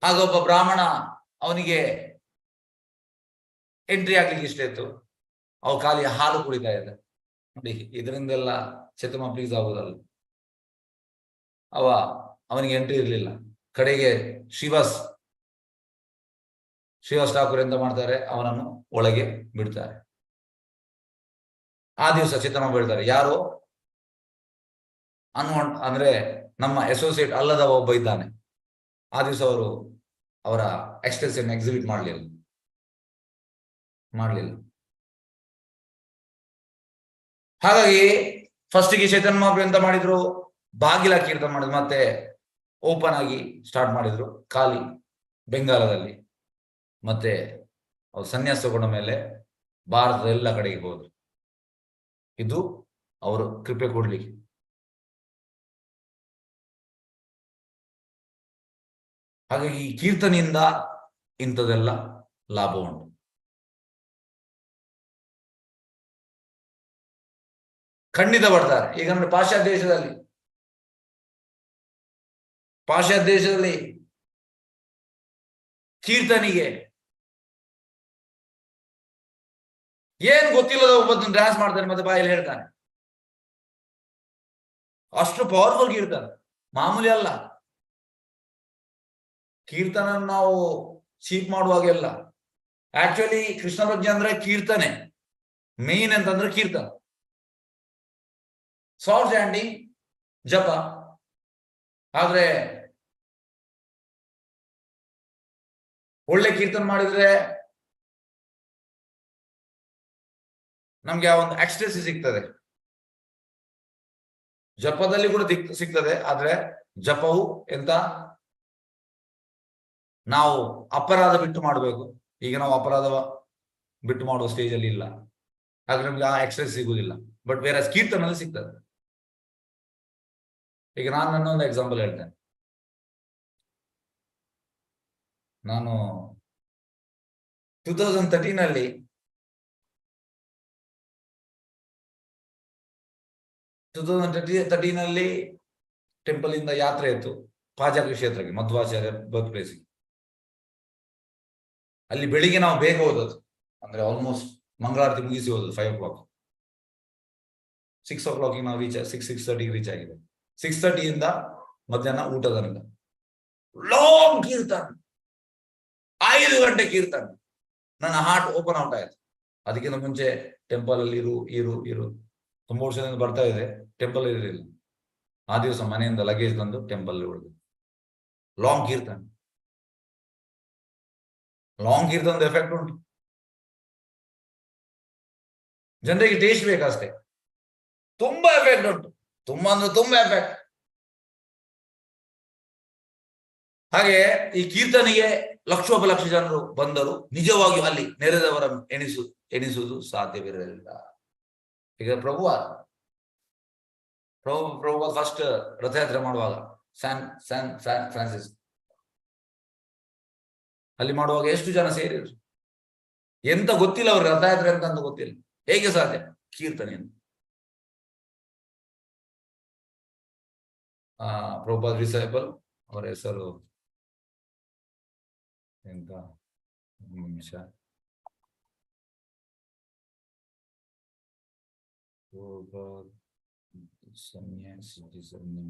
ಹಾಗೊಬ್ಬ ಬ್ರಾಹ್ಮಣ, ಅವನಿಗೆ ಎಂಟ್ರಿ ಆಗ್ಲಿಕ್ಕೆ ಇಷ್ಟ ಇತ್ತು. ಅವ ಖಾಲಿ ಹಾಲು ಕುಡಿತಾ ಇದ್ದ. ನೋಡಿ, ಇದರಿಂದೆಲ್ಲ ಚೇತಮ ಪ್ಲೀಸ್ ಆಗುದಲ್ಲ. ಅವನಿಗೆ ಎಂಟ್ರಿ ಇರ್ಲಿಲ್ಲ. ಕಡೆಗೆ ಶ್ರೀವಾಸ್ ಠಾಕೂರ್ ಎಂತ ಮಾಡ್ತಾರೆ, ಅವನನ್ನು ಒಳಗೆ ಬಿಡ್ತಾರೆ. ಆ ದಿವಸ ಚಿತ್ತಮ್ಮ ಹೇಳ್ತಾರೆ, ಯಾರೋ ಅಂದ್ರೆ ನಮ್ಮ ಅಸೋಸಿಯೇಟ್ ಅಲ್ಲದ ಒಬ್ಬ ಇದ್ದಾನೆ. ಆ ದಿವಸ ಅವರ ಎಕ್ಸ್ಪ್ರೆಷನ್ ಎಕ್ಸಿಬಿಟ್ ಮಾಡಲಿಲ್ಲ. ಹಾಗಾಗಿ ಫಸ್ಟಿಗೆ ಚೈತನ್ಯ ಮಹಾಪ್ರಭು ಎಂತ ಮಾಡಿದ್ರು, ಬಾಗಿಲ ಕೀರ್ತನ ಮಾಡಿದ್ರು. ಮತ್ತೆ ಓಪನ್ ಆಗಿ ಸ್ಟಾರ್ಟ್ ಮಾಡಿದ್ರು, ಖಾಲಿ ಬೆಂಗಾಲದಲ್ಲಿ. ಮತ್ತೆ ಅವ್ರು ಸನ್ಯಾಸ ತಗೊಂಡ ಮೇಲೆ ಭಾರತದ ಎಲ್ಲ ಕಡೆಗೆ ಹೋದ್ರು. ಇದು ಅವರು ಕೃಪೆ ಕೊಡ್ಲಿಕ್ಕೆ. ಹಾಗಾಗಿ ಈ ಕೀರ್ತನೆಯಿಂದ ಇಂಥದೆಲ್ಲ ಲಾಭ ಉಂಟು. ಖಂಡಿತ ಬರ್ತಾರೆ. ಈಗ ನೋಡಿ, ಪಾಶ್ಚಾತ್ಯ ದೇಶದಲ್ಲಿ ಕೀರ್ತನಿಗೆ ಏನ್ ಗೊತ್ತಿಲ್ಲದ ಒಬ್ಬದನ್ನು ಡ್ಯಾನ್ಸ್ ಮಾಡ್ತಾನೆ, ಮತ್ತೆ ಬಾಯಲ್ಲಿ ಹೇಳ್ತಾನೆ. ಅಷ್ಟು ಪವರ್ಫುಲ್ ಕೀರ್ತನ, ಮಾಮೂಲಿ ಅಲ್ಲ. ಕೀರ್ತನ ನಾವು ಚೀಪ್ ಮಾಡುವಾಗೆಲ್ಲ, ಆಕ್ಚುಲಿ ಕೃಷ್ಣ ಪ್ರಜ್ಞೆ ಅಂದ್ರೆ ಕೀರ್ತನೆ ಮೇನ್ ಅಂತಂದ್ರೆ ಕೀರ್ತನ, ಸಾಫ್ಟ್ ಚಾಂಟಿಂಗ್, ಜಪ. ಆದ್ರೆ ಒಳ್ಳೆ ಕೀರ್ತನ ಮಾಡಿದ್ರೆ ನಮ್ಗೆ ಆ ಒಂದು ಎಕ್ಸ್ಟ್ರೆಸಿ ಸಿಗ್ತದೆ. ಜಪದಲ್ಲಿ ಕೂಡ ಸಿಗ್ತದೆ. ಆದ್ರೆ ಜಪವು ಎಂತ, ನಾವು ಅಪರಾಧ ಬಿಟ್ಟು ಮಾಡಬೇಕು. ಈಗ ನಾವು ಅಪರಾಧ ಬಿಟ್ಟು ಮಾಡುವ ಸ್ಟೇಜ್ ಅಲ್ಲಿ ಇಲ್ಲ, ಹಾಗೆ ನಮ್ಗೆ ಆ ಎಕ್ಸ್ಟ್ರೆಸ್ ಸಿಗುದಿಲ್ಲ. ಬಟ್ ಬೇರೆ ಕೀರ್ತನಲ್ಲಿ ಸಿಗ್ತದೆ. ಈಗ ನಾನು ನನ್ನ ಒಂದು ಎಕ್ಸಾಂಪಲ್ ಹೇಳ್ತೇನೆ. ನಾನು 2013 ಟೆಂಪಲ್ ಇಂದ ಯಾತ್ರೆ ಇತ್ತು ಪಾಜಕ ಕ್ಷೇತ್ರಕ್ಕೆ, ಮಧ್ವಾಚಾರ್ಯ ಬರ್ತ್ ಪ್ಲೇಸ್. ಅಲ್ಲಿ ಬೆಳಿಗ್ಗೆ ನಾವು ಬೇಗ ಹೋದದ್ದು, ಅಂದ್ರೆ ಆಲ್ಮೋಸ್ಟ್ ಮಂಗಳಾರತಿ ಮುಗಿಸಿ ಹೋದದ್ದು 5 o'clock. 6 o'clock ನಾವು 6:30 ರೀಚ್ ಆಗಿದೆ. 6:30 ಇಂದ ಮಧ್ಯಾಹ್ನ ಊಟದ ತನಕ ಲಾಂಗ್ ಕೀರ್ತನ್, 5 ಗಂಟೆ ಕೀರ್ತನ್. ನನ್ನ ಹಾರ್ಟ್ ಓಪನ್ ಔಟ್ ಆಯ್ತು. ಅದಕ್ಕಿಂತ ಮುಂಚೆ ಟೆಂಪಲ್ ಅಲ್ಲಿ ಇರು ತುಂಬಾ ವರ್ಷದಿಂದ ಬರ್ತಾ ಇದೆ, ಟೆಂಪಲ್ ಇರಲಿಲ್ಲ. ಆ ದಿವಸ ಮನೆಯಿಂದ ಲಗೇಜ್ ತಂದು ಟೆಂಪಲ್ ಉಳಿದು ಲಾಂಗ್ ಕೀರ್ತನ್. ಲಾಂಗ್ ಕೀರ್ತನದ ಎಫೆಕ್ಟ್ ಉಂಟು. ಜನರಿಗೆ ಟೇಸ್ಟ್ ಬೇಕಷ್ಟೇ, ತುಂಬಾ ಎಫೆಕ್ಟ್ ಉಂಟು. ತುಂಬಾ ಅಂದ್ರೆ ತುಂಬಾ ಎಫೆಕ್ಟ್. ಹಾಗೆ ಈ ಕೀರ್ತನೆಗೆ ಲಕ್ಷೋಪಲಕ್ಷ ಜನರು ಬಂದರು. ನಿಜವಾಗಿಯೂ ಅಲ್ಲಿ ನೆರೆದವರ ಎಣಿಸುವುದು ಸಾಧ್ಯವಿರಲಿಲ್ಲ. ಈಗ ಪ್ರಭು ಫಸ್ಟ್ ರಥಯಾತ್ರೆ ಮಾಡುವಾಗ ಸ್ಯಾನ್ ಫ್ರಾನ್ಸಿಸ್ ಅಲ್ಲಿ ಮಾಡುವಾಗ ಎಷ್ಟು ಜನ ಸೇರಿದ್ರು ಎಂತ ಗೊತ್ತಿಲ್ಲ, ಅವ್ರಿಗೆ ರಥಯಾತ್ರೆ ಅಂತ ಗೊತ್ತಿಲ್ಲ. ಹೇಗೆ ಸಾಧ್ಯ? ಕೀರ್ತನೆಯನ್ನು. ಪ್ರಭುಪಾದ ಡಿಸೈಬಲ್, ಅವರ ಹೆಸರು ಎಂತ, ನಿಮಿಷ, ನಿಮಿಷ,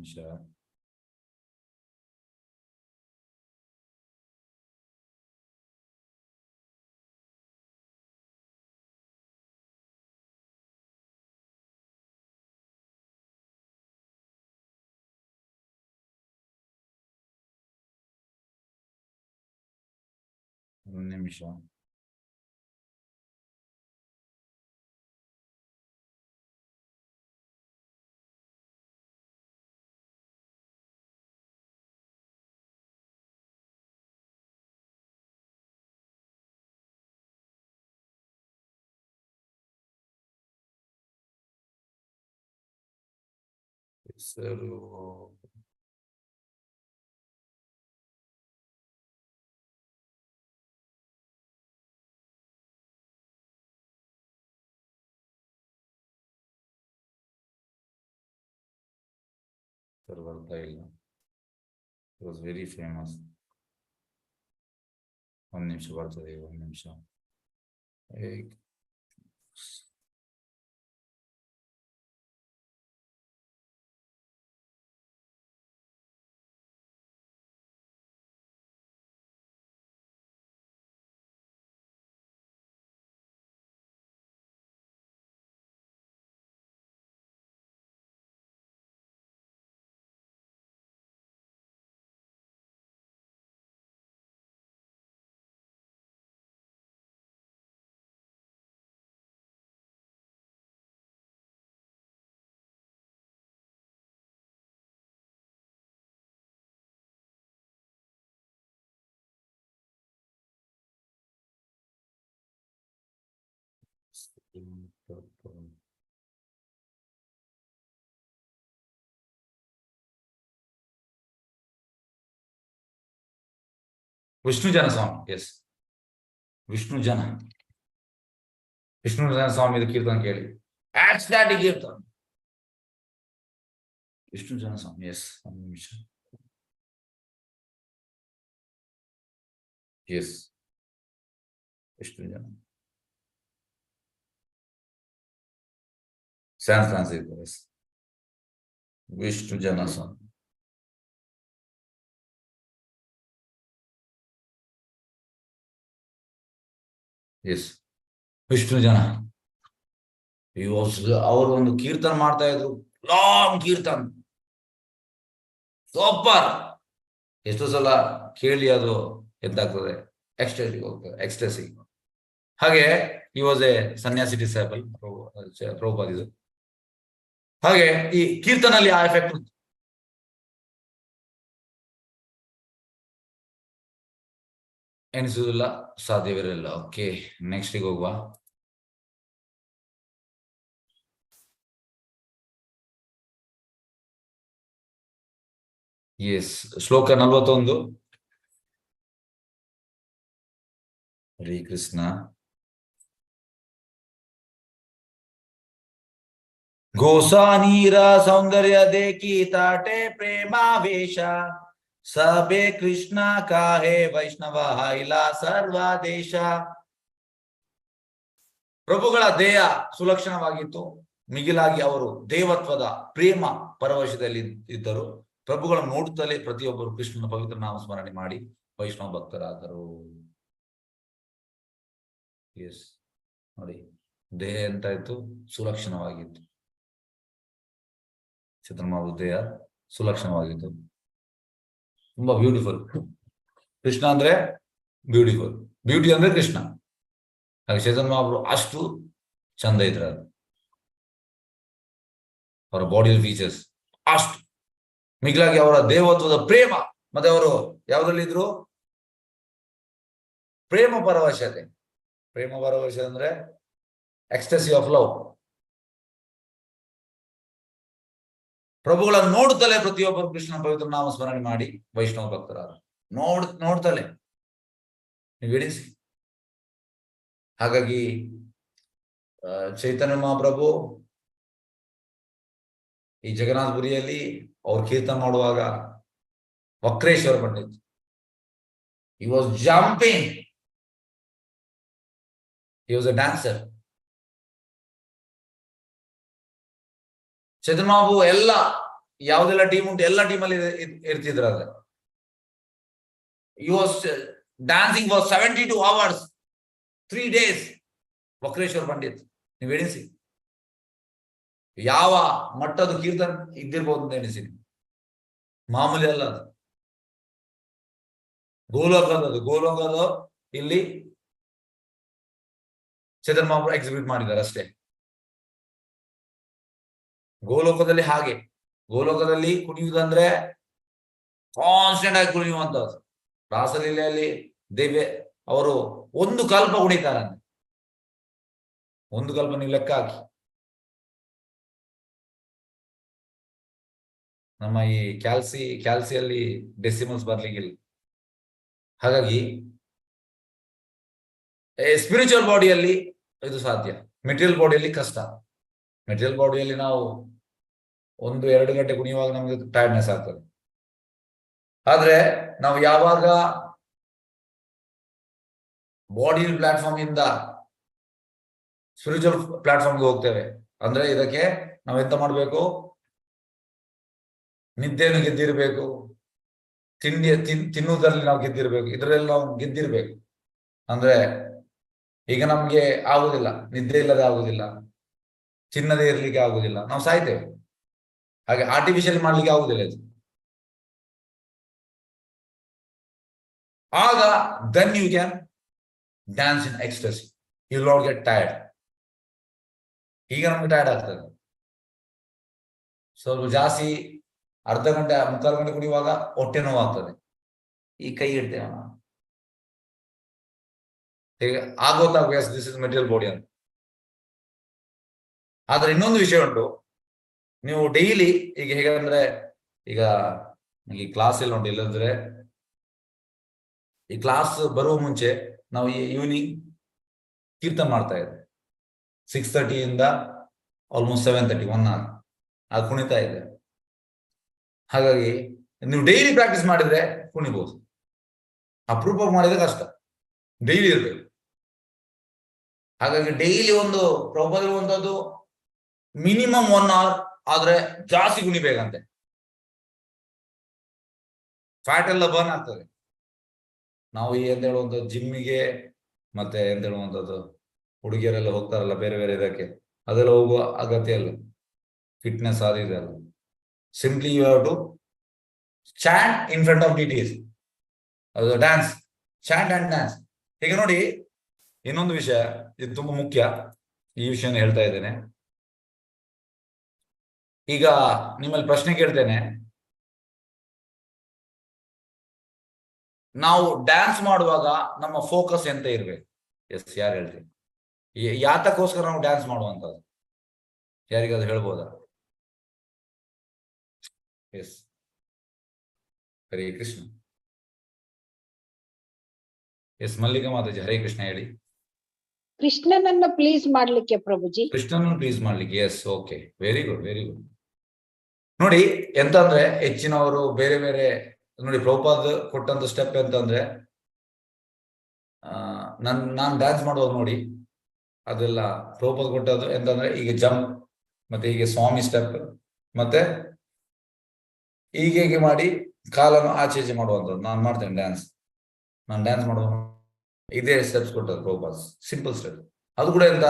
ನಿಮಿಷ. ಹೆಸರು ಬರ್ತಾ ಇಲ್ಲ. It was very famous. ಒಂದು ನಿಮಿಷ ಬರ್ತದೆ, ಒಂದು ನಿಮಿಷ. ವಿಷ್ಣು ಜನ ಸ್ವಾಮಿ, ಎಸ್, ವಿಷ್ಣು ಜನ ಸ್ವಾಮಿ ಕೀರ್ತನ ಕೇಳಿ, ಆಕ್ಸ್ಟ್ಯಾಟಿಕ್ ಕೀರ್ತನ. ವಿಷ್ಣು ಜನ ಸ್ವಾಮಿ, ಎಸ್, ಒಂದು ನಿಮಿಷ, ಎಸ್, ವಿಷ್ಣು ಜನ, ಸ್ಯಾನ್ ಫ್ರಾನ್ಸಿಸ್ಕೋ, ಎಸ್, ವಿಷ್ಣು ಜನ ಸ್ವಾಮಿ. ಎಸ್, ವಿಷ್ಣು ಜನ. ಅವರು ಒಂದು ಕೀರ್ತನ ಮಾಡ್ತಾ ಇದ್ರು, ಲಾಂಗ್ ಕೀರ್ತನ್, ಸೂಪರ್. ಎಷ್ಟೋ ಸಲ ಕೇಳಿ ಅದು ಎಂತಾಗ್ತದೆ, ಎಕ್ಸ್ಟಸಿ ಹೋಗ್ತಾರೆ, ಎಕ್ಸ್ಟಸಿ. ಹಾಗೆ ಈ ವಾಸ್ ಎ ಸನ್ಯಾಸಿ ಡಿಸೈಬಲ್ ಪ್ರಭುಪಾದಿದು. ಹಾಗೆ ಈ ಕೀರ್ತನಲ್ಲಿ ಆ ಎಫೆಕ್ಟ್ ಉಂಟು. ಎನಿಸುವುದಿಲ್ಲ, ಸಾಧ್ಯವಿರಲಿಲ್ಲ. ಓಕೆ, ನೆಕ್ಸ್ಟಿಗೆ ಹೋಗುವ. ಎಸ್, ಶ್ಲೋಕ 41. ಹರೇ ಕೃಷ್ಣ. ಗೋಸಾನೀರ ಸೌಂದರ್ಯ ದೇಕಿ ತಾಟೆ ಪ್ರೇಮಾವೇಶ ಸಬೆ ಕೃಷ್ಣ ಕಾಹೆ ವೈಷ್ಣವ ಹೈಲಾ ಸರ್ವ ದೇಶ. ಪ್ರಭುಗಳ ದೇಹ ಸುಲಕ್ಷಣವಾಗಿತ್ತು, ಮಿಗಿಲಾಗಿ ಅವರು ದೇವತ್ವದ ಪ್ರೇಮ ಪರವಶದಲ್ಲಿ ಇದ್ದರು. ಪ್ರಭುಗಳನ್ನು ನೋಡುತ್ತಲೇ ಪ್ರತಿಯೊಬ್ಬರು ಕೃಷ್ಣನ ಪವಿತ್ರ ನಾಮಸ್ಮರಣೆ ಮಾಡಿ ವೈಷ್ಣವ ಭಕ್ತರಾದರು. ಎಸ್, ನೋಡಿ, ದೇಹ ಎಂತಾಯ್ತು? ಸುಲಕ್ಷಣವಾಗಿತ್ತು. ಚತುರ್ಮಾವು ದೇಹ ಸುಲಕ್ಷಣವಾಗಿತ್ತು, ತುಂಬಾ ಬ್ಯೂಟಿಫುಲ್. ಕೃಷ್ಣ ಅಂದ್ರೆ ಬ್ಯೂಟಿಫುಲ್, ಬ್ಯೂಟಿ ಅಂದ್ರೆ ಕೃಷ್ಣ. ಹಾಗೆ ಚೇತನ್ ಮಹಾಪ್ರಭು ಅಷ್ಟು ಚಂದ ಇದ್ರ, ಅವರ ಬಾಡಿ ಫೀಚರ್ಸ್ ಅಷ್ಟು, ಮಿಗಿಲಾಗಿ ಅವರ ದೇವತ್ವದ ಪ್ರೇಮ. ಮತ್ತೆ ಅವರು ಯಾವ್ದ್ರಲ್ಲಿ ಇದ್ರು? ಪ್ರೇಮ ಪರವಶತೆ. ಪ್ರೇಮ ಪರವಶ ಅಂದ್ರೆ ಎಕ್ಸ್ಟಸಿ ಆಫ್ ಲವ್. ಪ್ರಭುಗಳನ್ನು ನೋಡುತ್ತಲೇ ಪ್ರತಿಯೊಬ್ಬರು ಕೃಷ್ಣನ ಪವಿತ್ರ ನಾಮಸ್ಮರಣೆ ಮಾಡಿ ವೈಷ್ಣವ ಭಕ್ತರಾದ. ನೋಡ್ತಲೇ ನೀವು ಎಣಿಸಿ. ಹಾಗಾಗಿ ಚೈತನ್ಯ ಮಹಾಪ್ರಭು ಈ ಜಗನ್ನಾಥಪುರಿಯಲ್ಲಿ ಅವ್ರು ಕೀರ್ತನ ಮಾಡುವಾಗ ವಕ್ರೇಶ್ವರ Pandit, he was jumping, he was a dancer. ಚೈತನ್ಯ ಮಹಾಪ್ರಭು ಎಲ್ಲ ಯಾವ್ದೆಲ್ಲ ಟೀಮ್ ಉಂಟು ಎಲ್ಲ ಟೀಮಲ್ಲಿ ಇರ್ತಿದ್ರ. he was dancing for 72 hours 3 days. ವಕ್ರೇಶ್ವರ Pandit, ನೀವು ಎಣಿಸಿ ಯಾವ ಮಟ್ಟದ ಕೀರ್ತನ ಇದ್ದಿರ್ಬೋದು ಅಂತ ಎಣಿಸಿ. ಮಾಮೂಲಿ ಅಲ್ಲ ಅದು, ಗೋಲೋಕದ ಇಲ್ಲಿ ಚೇತನ್ ಮಹಾಪ್ರಭು ಎಕ್ಸಿಬಿಟ್ ಮಾಡಿದ್ದಾರೆ ಅಷ್ಟೇ. ಗೋಲೋಕದಲ್ಲಿ ಹಾಗೆ, ಗೋಲೋಕದಲ್ಲಿ ಕುಣಿಯುವುದಂದ್ರೆ ಕಾನ್ಸ್ಟೆಂಟ್ ಆಗಿ ಕುಣಿಯುವಂತದ್ದು. ರಾಸಲೀಲೆಯಲ್ಲಿ ದೇವೆ ಅವರು ಒಂದು ಕಲ್ಪ ಕುಣಿತಾರಂತೆ, ಒಂದು ಕಲ್ಪ ನೀವು ಲೆಕ್ಕ ಹಾಕಿ. ನಮ್ಮ ಈ ಕ್ಯಾಲ್ಸಿಯಲ್ಲಿ ಡೆಸಿಮಲ್ಸ್ ಬರ್ಲಿಕ್ಕಿಲ್ಲ. ಹಾಗಾಗಿ ಸ್ಪಿರಿಚುವಲ್ ಬಾಡಿಯಲ್ಲಿ ಇದು ಸಾಧ್ಯ, ಮೆಟೀರಿಯಲ್ ಬಾಡಿಯಲ್ಲಿ ಕಷ್ಟ. ಮೆಟೀರಿಯಲ್ ಬಾಡಿಯಲ್ಲಿ ನಾವು 1-2 ಗಂಟೆ ಕುಣಿಯುವಾಗ ನಮಗೆ ಟೈರ್ಡ್ನೆಸ್ ಆಗ್ತದೆ. ಆದ್ರೆ ನಾವು ಯಾವಾಗ ಬಾಡಿ ಪ್ಲಾಟ್ಫಾರ್ಮ್ ಇಂದ ಸ್ಪಿರಿಚುವಲ್ ಪ್ಲಾಟ್ಫಾರ್ಮ್ಗೆ ಹೋಗ್ತೇವೆ ಅಂದ್ರೆ ಇದಕ್ಕೆ ನಾವು ಎಂತ ಮಾಡ್ಬೇಕು? ನಿದ್ದೆಯನ್ನು ಗೆದ್ದಿರ್ಬೇಕು, ತಿನ್ನುವುದರಲ್ಲಿ ನಾವು ಗೆದ್ದಿರ್ಬೇಕು, ಇದರಲ್ಲಿ ನಾವು ಗೆದ್ದಿರ್ಬೇಕು. ಅಂದ್ರೆ ಈಗ ನಮ್ಗೆ ಆಗುದಿಲ್ಲ, ನಿದ್ದೆ ಇಲ್ಲದೆ ಆಗುದಿಲ್ಲ, ಚಿನ್ನದೇ ಇರ್ಲಿಕ್ಕೆ ಆಗುದಿಲ್ಲ, ನಾವು ಸಾಯ್ತೇವೆ. ಹಾಗೆ ಆರ್ಟಿಫಿಷಿಯಲ್ ಮಾಡ್ಲಿಕ್ಕೆ ಆಗುದಿಲ್ಲ ಇದು. ಆಗ then you can dance in ecstasy, you will not get tired. ಈಗ ನಮ್ಗೆ ಟೈರ್ಡ್ ಆಗ್ತದೆ, ಸ್ವಲ್ಪ ಜಾಸ್ತಿ ಅರ್ಧ ಗಂಟೆ 3/4 ಗಂಟೆ ಕುಡಿಯುವಾಗ ಹೊಟ್ಟೆ ನೋವು ಆಗ್ತದೆ. ಈ ಕೈ ಇಡ್ತೇವೆ ನಾವು, ಹೀಗೆ ಆಗೋತಾಗ ದಿಸ್ ಇಸ್ ಮೆಟೀರಿಯಲ್ ಬಾಡಿ ಅಂತ. ಆದ್ರೆ ಇನ್ನೊಂದು ವಿಷಯ ಉಂಟು, ನೀವು ಡೈಲಿ ಈಗ ಹೇಗಂದ್ರೆ, ಈಗ ಈ ಕ್ಲಾಸ್ ಎಲ್ಲ ಉಂಟು, ಇಲ್ಲಂದ್ರೆ ಈ ಕ್ಲಾಸ್ ಬರುವ ಮುಂಚೆ ನಾವು ಈವ್ನಿಂಗ್ ಕೀರ್ತನ ಮಾಡ್ತಾ ಇದ್ದೆ 6:30 ಇಂದ ಆಲ್ಮೋಸ್ಟ್ 7:30, 1 hour ಅದು ಕುಣಿತಾ ಇದೆ. ಹಾಗಾಗಿ ನೀವು ಡೈಲಿ ಪ್ರಾಕ್ಟೀಸ್ ಮಾಡಿದ್ರೆ ಕುಣಿಬಹುದು, ಅಪರೂಪ ಮಾಡಿದ್ರೆ ಕಷ್ಟ, ಡೈಲಿ ಇರ್ಬೇಕು. ಹಾಗಾಗಿ ಡೈಲಿ ಒಂದು ಪ್ರಭುಪದಿರುವಂತದ್ದು ಮಿನಿಮಮ್ 1 hour ಆದ್ರೆ ಜಾಸ್ತಿ ಕುಣಿಬೇಕಂತೆ, ಫ್ಯಾಟ್ ಎಲ್ಲ ಬರ್ನ್ ಆಗ್ತದೆ. ನಾವು ಈ ಎಂತ ಹೇಳುವಂಥದ್ದು ಜಿಮ್ಮಿಗೆ ಮತ್ತೆ ಎಂತ ಹೇಳುವಂಥದ್ದು ಹುಡುಗಿಯರೆಲ್ಲ ಹೋಗ್ತಾರಲ್ಲ ಬೇರೆ ಬೇರೆ ಇದಕ್ಕೆ, ಅದೆಲ್ಲ ಹೋಗುವ ಅಗತ್ಯ ಇಲ್ಲ, ಫಿಟ್ನೆಸ್ ಆದಿದೆ ಅಲ್ಲ. Simply you have to chant in front of deities, ಅದು ಡ್ಯಾನ್ಸ್, ಚಾಂಟ್ ಅಂಡ್ ಡ್ಯಾನ್ಸ್. ಈಗ ನೋಡಿ, ಇನ್ನೊಂದು ವಿಷಯ, ಇದು ತುಂಬಾ ಮುಖ್ಯ, ಈ ವಿಷಯನ ಹೇಳ್ತಾ ಇದ್ದೇನೆ. ಈಗ ನಿಮ್ಮಲ್ಲಿ ಪ್ರಶ್ನೆ ಕೇಳ್ತೇನೆ, ನಾವು ಡ್ಯಾನ್ಸ್ ಮಾಡುವಾಗ ನಮ್ಮ ಫೋಕಸ್ ಎಂತ ಇರ್ಬೇಕು? ಎಸ್, ಯಾರು ಹೇಳ್ತೀವಿ? ಯಾತಕ್ಕೋಸ್ಕರ ನಾವು ಡ್ಯಾನ್ಸ್ ಮಾಡುವಂತದ್ದು? ಯಾರಿಗಾದ್ರು ಹೇಳ್ಬೋದಾ? ಎಸ್, ಹರೇ ಕೃಷ್ಣ. ಎಸ್, ಮಲ್ಲಿಕಾ ಮಾತಾಜಿ, ಹರೇ ಕೃಷ್ಣ ಹೇಳಿ. ಕೃಷ್ಣನನ್ನ ಪ್ಲೀಸ್ ಮಾಡ್ಲಿಕ್ಕೆ ಪ್ರಭುಜಿ. ಕೃಷ್ಣನನ್ನು ಪ್ಲೀಸ್ ಮಾಡ್ಲಿಕ್ಕೆ. Yes, okay, very good, very good. ನೋಡಿ ಎಂತ ಅಂದ್ರೆ, ಹೆಚ್ಚಿನವರು ಬೇರೆ ಬೇರೆ ನೋಡಿ, ಪ್ರಭುಪಾದ್ ಕೊಟ್ಟಂತ ಸ್ಟೆಪ್ ಎಂತಂದ್ರೆ, ನಾನ್ ಡ್ಯಾನ್ಸ್ ಮಾಡುವಾಗ ನೋಡಿ, ಅದೆಲ್ಲ ಪ್ರಭುಪಾದ್ ಕೊಟ್ಟದ್ದು ಎಂತಂದ್ರೆ, ಈಗ ಜಂಪ್, ಮತ್ತೆ ಹೀಗೆ ಸ್ವಾಮಿ ಸ್ಟೆಪ್, ಮತ್ತೆ ಹೀಗೆ ಮಾಡಿ ಕಾಲನ್ನು ಆಚೆ ಈಚೆ ಮಾಡುವಂಥದ್ದು ನಾನು ಮಾಡ್ತೇನೆ ಡ್ಯಾನ್ಸ್. ನಾನು ಡ್ಯಾನ್ಸ್ ಮಾಡುವ ಇದೇ ಸ್ಟೆಪ್ಸ್ ಕೊಟ್ಟದ್ದು ಪ್ರಭುಪಾದ್, ಸಿಂಪಲ್ ಸ್ಟೆಪ್. ಅದು ಕೂಡ ಎಂತ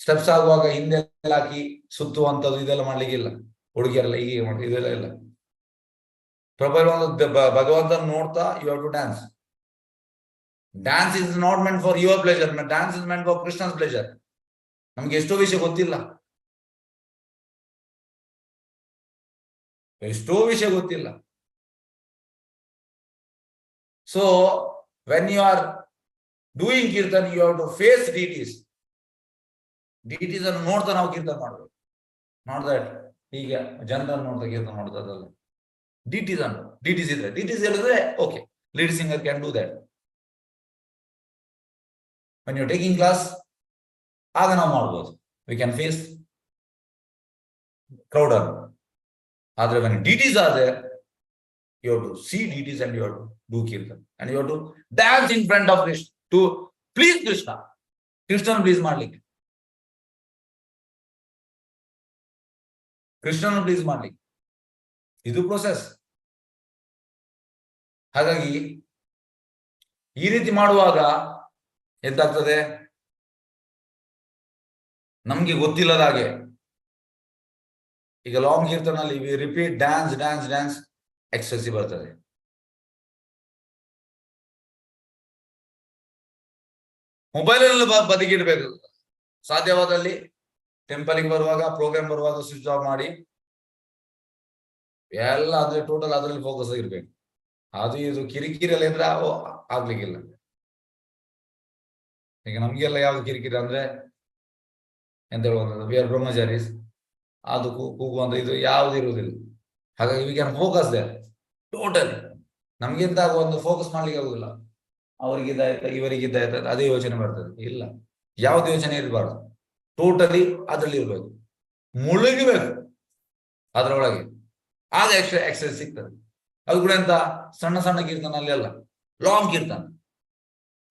ಸ್ಟೆಪ್ಸ್ ಆಗುವಾಗ ಹಿಂದೆ ಹಾಕಿ ಸುತ್ತುವಂಥದ್ದು ಇದೆಲ್ಲ ಮಾಡ್ಲಿಕ್ಕಿಲ್ಲ. ಹುಡುಗಿಯರೆಲ್ಲ ಹೀಗೆ ಮಾಡಿ ಇದೆಲ್ಲ ಇಲ್ಲ. ಪ್ರಭುಪಾದ್ ಭಗವಂತನ ನೋಡ್ತಾ you have to dance. Dance is not meant for your pleasure, dance is meant for Krishna's pleasure. ನಮ್ಗೆ ಎಷ್ಟೋ ವಿಷಯ ಗೊತ್ತಿಲ್ಲ, ಎಷ್ಟೋ ವಿಷಯ ಗೊತ್ತಿಲ್ಲ. So when you are doing kirtan, you have to face deities. Deities ಅನ್ನು ನೋಡ್ತಾ ನಾವು ಕೀರ್ತನ ಮಾಡ್ಬೇಕು. ನಾಟ್ ದಟ್ ಹೀಗೆ ಜನರನ್ನು ನೋಡ್ತಾ ಕೀರ್ತನ ಮಾಡೋದಲ್ಲ. ಡಿಟೀಸ್ ಇದ್ರೆ, ಡಿಟೀಸ್ ಹೇಳಿದ್ರೆ okay, lead singer can do that. When you taking class, ಆಗ ನಾವು ಮಾಡ್ಬೋದು, ವಿ ಕ್ಯಾನ್ ಫೇಸ್ ಕ್ರೌಡ್ ಅನ್ನು. ಆದ್ರೆ when deities are there, you have to see deities and you have to do kirtan and you have to dance in front of Krishna to please Krishna. Krishna please ಮಾಡ್ಲಿಕ್ಕೆ, ಕೃಷ್ಣನ please ಮಾಡ್ಲಿಕ್ಕೆ ಇದು process. ಹಾಗಾಗಿ ಈ ರೀತಿ ಮಾಡುವಾಗ ಎಂತಾಗ್ತದೆ, ನಮ್ಗೆ ಗೊತ್ತಿಲ್ಲದ ಹಾಗೆ, ಈಗ ಲಾಂಗ್ ಕೀರ್ತನಲ್ಲಿ repeat dance dance dance excessive ಬರ್ತದೆ. ಮೊಬೈಲ್ ಬದಿಗಿಡ್ಬೇಕು. ಸಾಧ್ಯವಾದಲ್ಲಿ ಟೆಂಪಲ್ಗೆ ಬರುವಾಗ, ಪ್ರೋಗ್ರಾಮ್ ಬರುವಾಗ ಸ್ವಿಚ್ ಆಫ್ ಮಾಡಿ ಎಲ್ಲ ಅದ್ರ ಟೋಟಲ್ ಅದರಲ್ಲಿ ಫೋಕಸ್ ಆಗಿರ್ಬೇಕು. ಅದು ಇದು ಕಿರಿಕಿರಿ ಇದ್ರೆ ಆಗ್ಲಿಕ್ಕಿಲ್ಲ. ಈಗ ನಮ್ಗೆಲ್ಲ ಯಾವ್ದು ಕಿರಿಕಿರಿ ಅಂದ್ರೆ ಎಂತ ಹೇಳುವಂಥದ್ದು, ವಿ ಆರ್ ಬ್ರಹ್ಮಚಾರೀಸ್, ಅದು ಕೂಗುವಂತ ಇದು ಯಾವ್ದು ಇರುವುದಿಲ್ಲ. ಹಾಗಾಗಿ we can focus there totally. ನಮ್ಗಿಂತ ಒಂದು ಫೋಕಸ್ ಮಾಡ್ಲಿಕ್ಕೆ ಆಗುದಿಲ್ಲ. ಅವರಿಗಿದ್ದಾಯ್ತಾ ಇವರಿಗಿದ್ದಾಯ್ತಾ ಅದೇ ಯೋಚನೆ ಬರ್ತದೆ. ಇಲ್ಲ, ಯಾವ್ದು ಯೋಚನೆ ಇರಬಾರ್ದು, ಟೋಟಲಿ ಅದ್ರಲ್ಲಿ ಇರ್ಬೇಕು, ಮುಳುಗಬೇಕು ಅದ್ರೊಳಗೆ. ಆಗ ಎಕ್ಸರ್ಸೈಸ್ ಸಿಗ್ತದೆ. ಅದು ಕೂಡ ಎಂತ ಸಣ್ಣ ಸಣ್ಣ ಕೀರ್ತನ ಅಲ್ಲಿ ಅಲ್ಲ, ಲಾಂಗ್ ಕೀರ್ತನ.